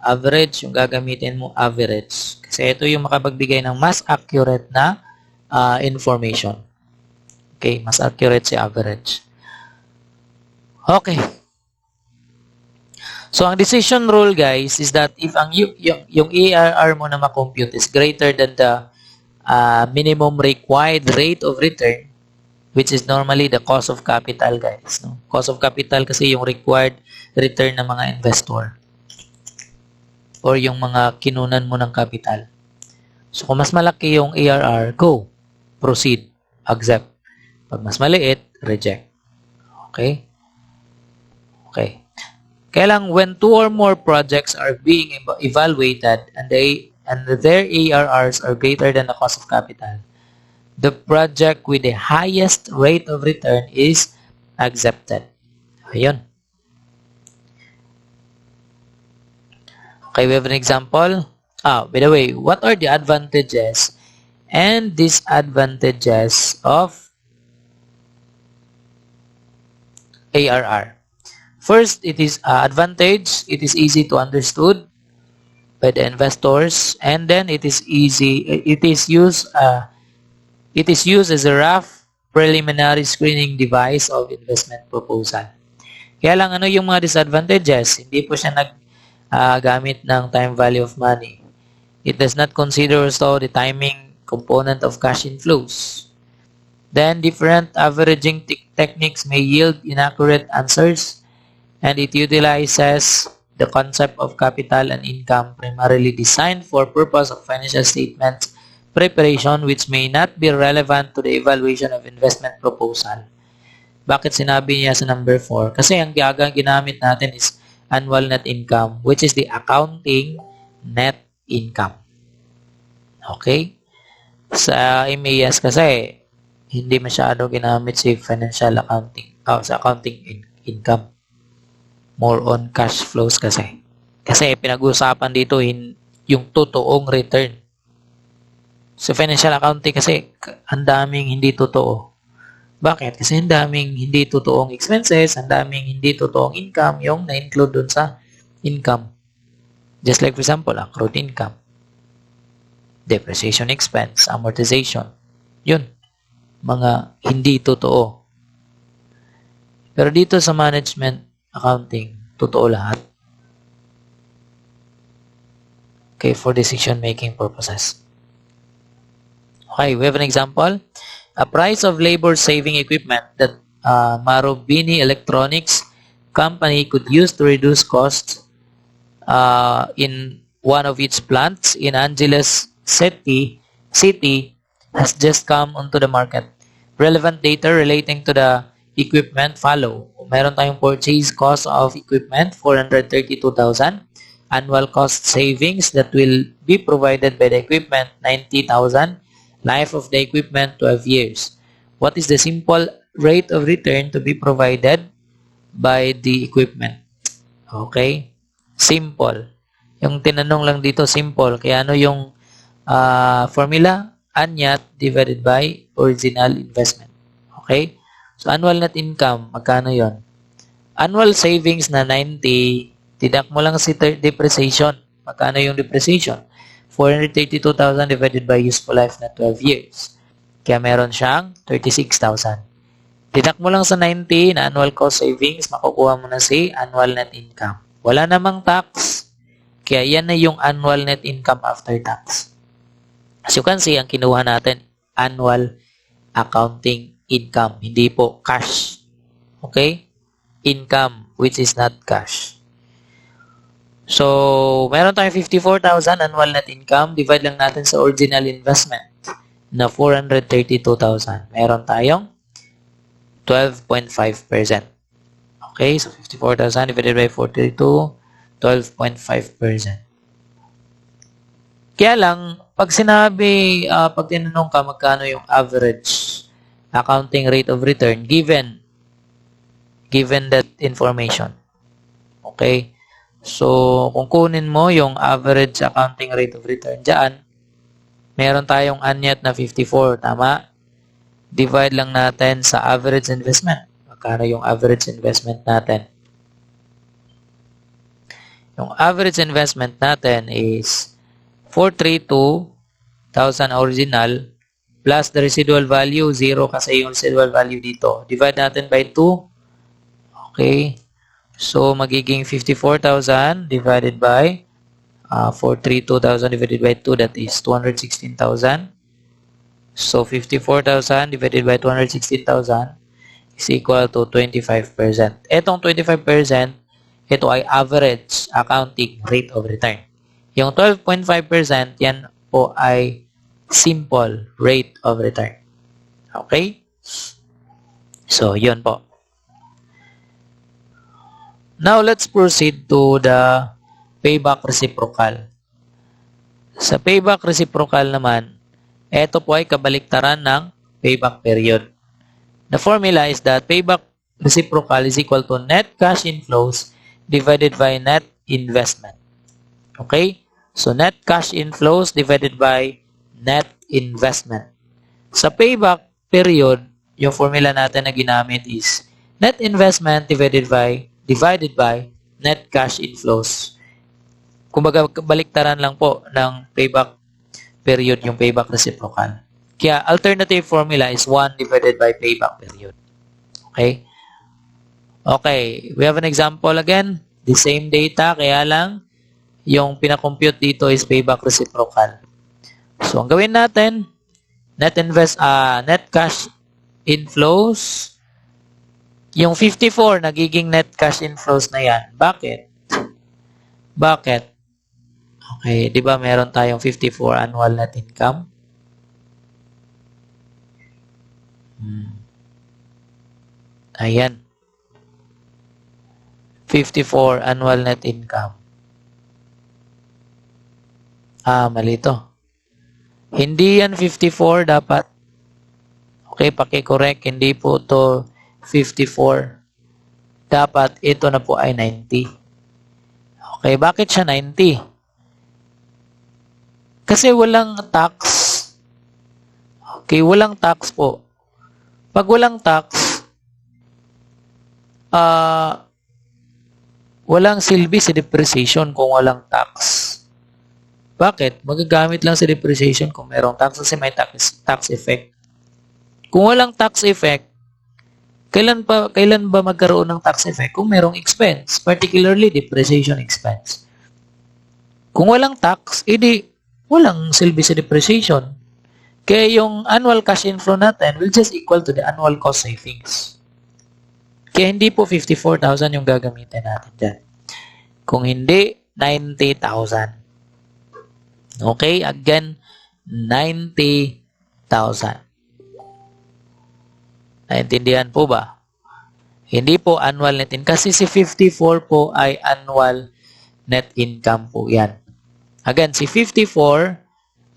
average, yung gagamitin mo average. Kasi ito yung makapagbigay ng mas accurate na information. Okay? Mas accurate si average. Okay. So, ang decision rule, guys, is that if yung ARR mo na makompute is greater than the minimum required rate of return, which is normally the cost of capital, guys. No? Cost of capital kasi yung required return ng mga investor or yung mga kinunan mo ng capital. So, kung mas malaki yung ARR, go. Proceed. Accept. Pag mas maliit, reject. Okay? Okay. Kaya lang, when 2 or more projects are being evaluated and their ARRs are greater than the cost of capital, the project with the highest rate of return is accepted. Ayun. Okay, we have an example. By the way, what are the advantages and disadvantages of ARR? First, it is advantage. It is easy to understood by the investors, and then it is easy. It is used as a rough preliminary screening device of investment proposal. Kaya lang ano yung mga disadvantages? Hindi po siya gamit ng time value of money. It does not consider also the timing component of cash inflows. Then, different averaging techniques may yield inaccurate answers. And it utilizes the concept of capital and income primarily designed for purpose of financial statements preparation which may not be relevant to the evaluation of investment proposal. Bakit sinabi niya sa number 4? Kasi ang ginamit natin is annual net income, which is the accounting net income. Okay? Sa MAS kasi, hindi masyado ginamit si financial accounting, sa accounting income. More on cash flows kasi. Kasi pinag-uusapan dito yung totoong return. Sa financial accounting kasi, ang daming hindi totoo. Bakit? Kasi ang daming hindi totoong expenses, ang daming hindi totoong income yung na-include dun sa income. Just like for example, accrued income, depreciation expense, amortization. Yun. Mga hindi totoo. Pero dito sa management accounting, totoo lahat. Okay, for decision-making purposes. Okay, we have an example. A price of labor-saving equipment that Marubeni Electronics company could use to reduce costs in one of its plants in Angeles City has just come onto the market. Relevant data relating to the equipment follow. Meron tayong purchase cost of equipment, 432,000. Annual cost savings that will be provided by the equipment, 90,000. Life of the equipment, 12 years. What is the simple rate of return to be provided by the equipment? Okay? Simple. Yung tinanong lang dito, simple. Kaya ano yung formula? Anyat divided by original investment. Okay? So, annual net income, magkano yon? Annual savings na 90, deduct mo lang si depreciation. Magkano yung depreciation? 432,000 divided by useful life na 12 years. Kaya meron siyang 36,000. Deduct mo lang sa 90 na annual cost savings, makukuha mo na si annual net income. Wala namang tax, kaya yan na yung annual net income after tax. As you can see, ang kinuha natin, annual accounting income, hindi po cash. Okay? Income, which is not cash. So, meron tayong 54,000 annual net income. Divide lang natin sa original investment na 432,000. Meron tayong 12.5%. Okay? So, 54,000 divided by 42, 12.5%. Kaya lang, pag sinabi, pag tinanong ka magkano yung average accounting rate of return given that information. Okay? So, kung kunin mo yung average accounting rate of return dyan, meron tayong anyat na 54, tama? Divide lang natin sa average investment. Magkano yung average investment natin? Yung average investment natin is 432,000 original plus the residual value, 0 kasi yung residual value dito. Divide natin by 2. Okay. So, magiging 54,000 divided by 432,000 divided by 2, that is 216,000. So, 54,000 divided by 216,000 is equal to 25%. Etong 25%, ito ay average accounting rate of return. Yung 12.5%, yan po ay simple rate of return. Okay? So, yun po. Now, let's proceed to the payback reciprocal. Sa payback reciprocal naman, ito po ay kabaliktaran ng payback period. The formula is that payback reciprocal is equal to net cash inflows divided by net investment. Okay? So, net cash inflows divided by net investment. Sa payback period, yung formula natin na ginamit is net investment divided by net cash inflows. Kumbaga, baliktaran lang po ng payback period yung payback reciprocal. Kaya, alternative formula is 1 divided by payback period. Okay? Okay, we have an example again. The same data, kaya lang, yung pinakompute dito is payback reciprocal. So, ang gawin natin, net cash inflows. Yung 54, nagiging net cash inflows na yan. Bakit? Bakit? Okay, di ba meron tayong 54 annual net income? Ayan. 54 annual net income. Mali to. Hindi yan 54 dapat. Okay, paki-correct. Hindi po to 54. Dapat ito na po ay 90. Okay, bakit siya 90? Kasi walang tax. Okay, walang tax po. Pag walang tax, walang silbi sa depreciation kung walang tax. Bakit? Magagamit lang sa depreciation kung merong tax kasi may tax effect. Kung walang tax effect, kailan ba magkaroon ng tax effect? Kung merong expense, particularly depreciation expense. Kung walang tax, edi walang silbi sa depreciation. Kaya yung annual cash inflow natin will just equal to the annual cost savings. Kaya hindi po 54,000 yung gagamitin natin dyan. Kung hindi, 90,000. Okay, again, 90,000. Naintindihan po ba? Hindi po annual net income. Kasi si 54 po ay annual net income po yan. Again, si 54,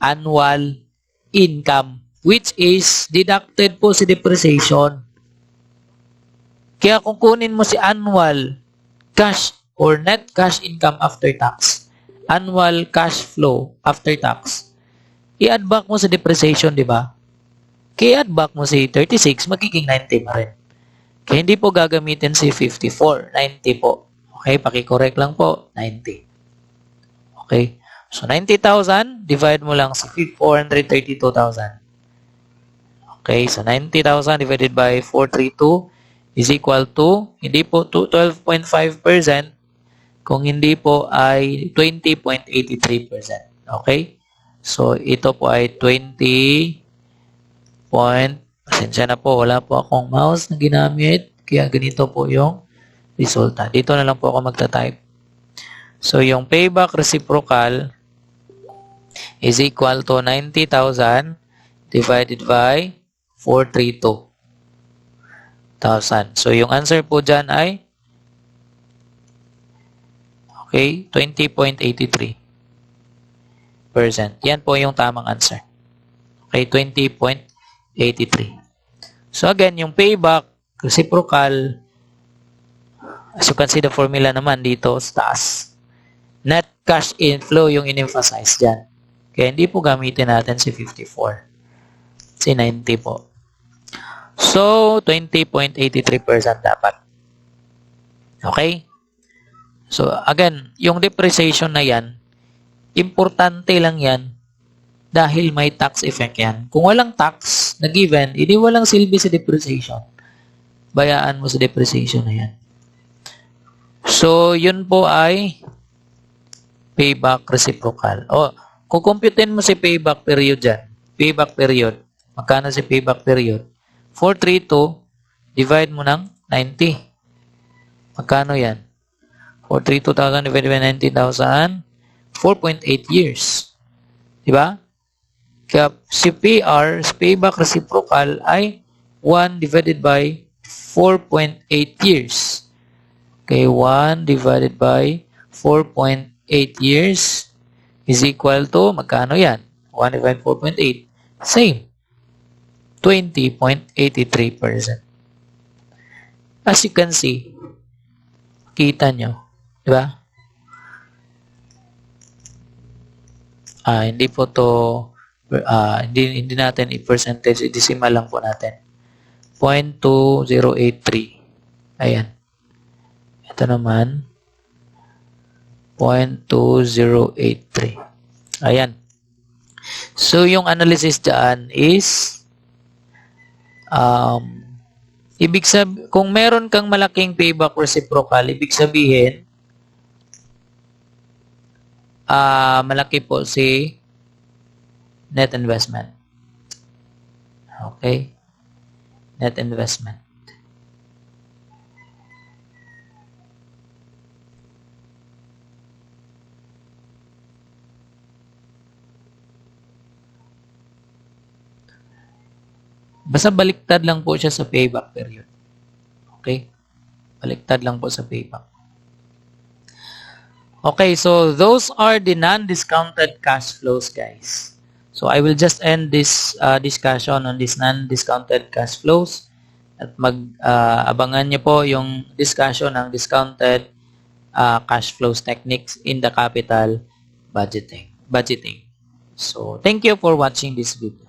annual income, which is deducted po si depreciation. Kaya kung kunin mo si annual cash or net cash income after tax, annual cash flow after tax, i-add back mo sa depreciation, di ba? Kaya add back mo si 36, magiging 90 pa rin. Kaya hindi po gagamitin si 54, 90 po. Okay, paki-correct lang po, 90. Okay, so 90,000, divide mo lang sa 432,000. Okay, so 90,000 divided by 432 is equal to, hindi po 12.5%, kung hindi po ay 20.83%. Okay, so ito po ay 20 pasensya na po, wala po akong mouse na ginamit, kaya ganito po yung resulta. Dito na lang po ako magta-type. So, yung payback reciprocal is equal to 90,000 divided by 432,000. So, yung answer po dyan ay okay, 20.83%. Yan po yung tamang answer. Okay, 20.83. So again, yung payback, reciprocal, as you can see the formula naman dito sa taas. Net cash inflow yung in-emphasize dyan. Kaya hindi po gamitin natin si 54. Si 90 po. So, 20.83% dapat. Okay? So, again, yung depreciation na yan, importante lang yan dahil may tax effect yan. Kung walang tax na given, hindi walang silbi sa depreciation. Bayaan mo sa depreciation na yan. So, yun po ay payback reciprocal. O, kukumputin mo si payback period dyan. Payback period. Magkano si payback period? 432, divide mo ng 90. Magkano yan? 432,000 divided by 90,000, 4.8 years. Diba? Kaya si PR, payback reciprocal ay 1 divided by 4.8 years. Okay, 1 divided by 4.8 years is equal to, magkano yan? 1 divided by 4.8. Same. 20.83%. As you can see, kita nyo, di ba? Hindi po to, hindi natin i-percentage, i-decimal lang po natin. 0.2083. Ayan. Ito naman, 0.2083. Ayan. So, yung analysis dyan is, kung meron kang malaking payback reciprocal, ibig sabihin, malaki po si net investment. Okay? Net investment. Basta baliktad lang po siya sa payback period. Okay? Baliktad lang po sa payback. Okay, so those are the non-discounted cash flows, guys. So I will just end this discussion on this non-discounted cash flows. At abangan niyo po yung discussion ng discounted cash flows techniques in the capital budgeting. So thank you for watching this video.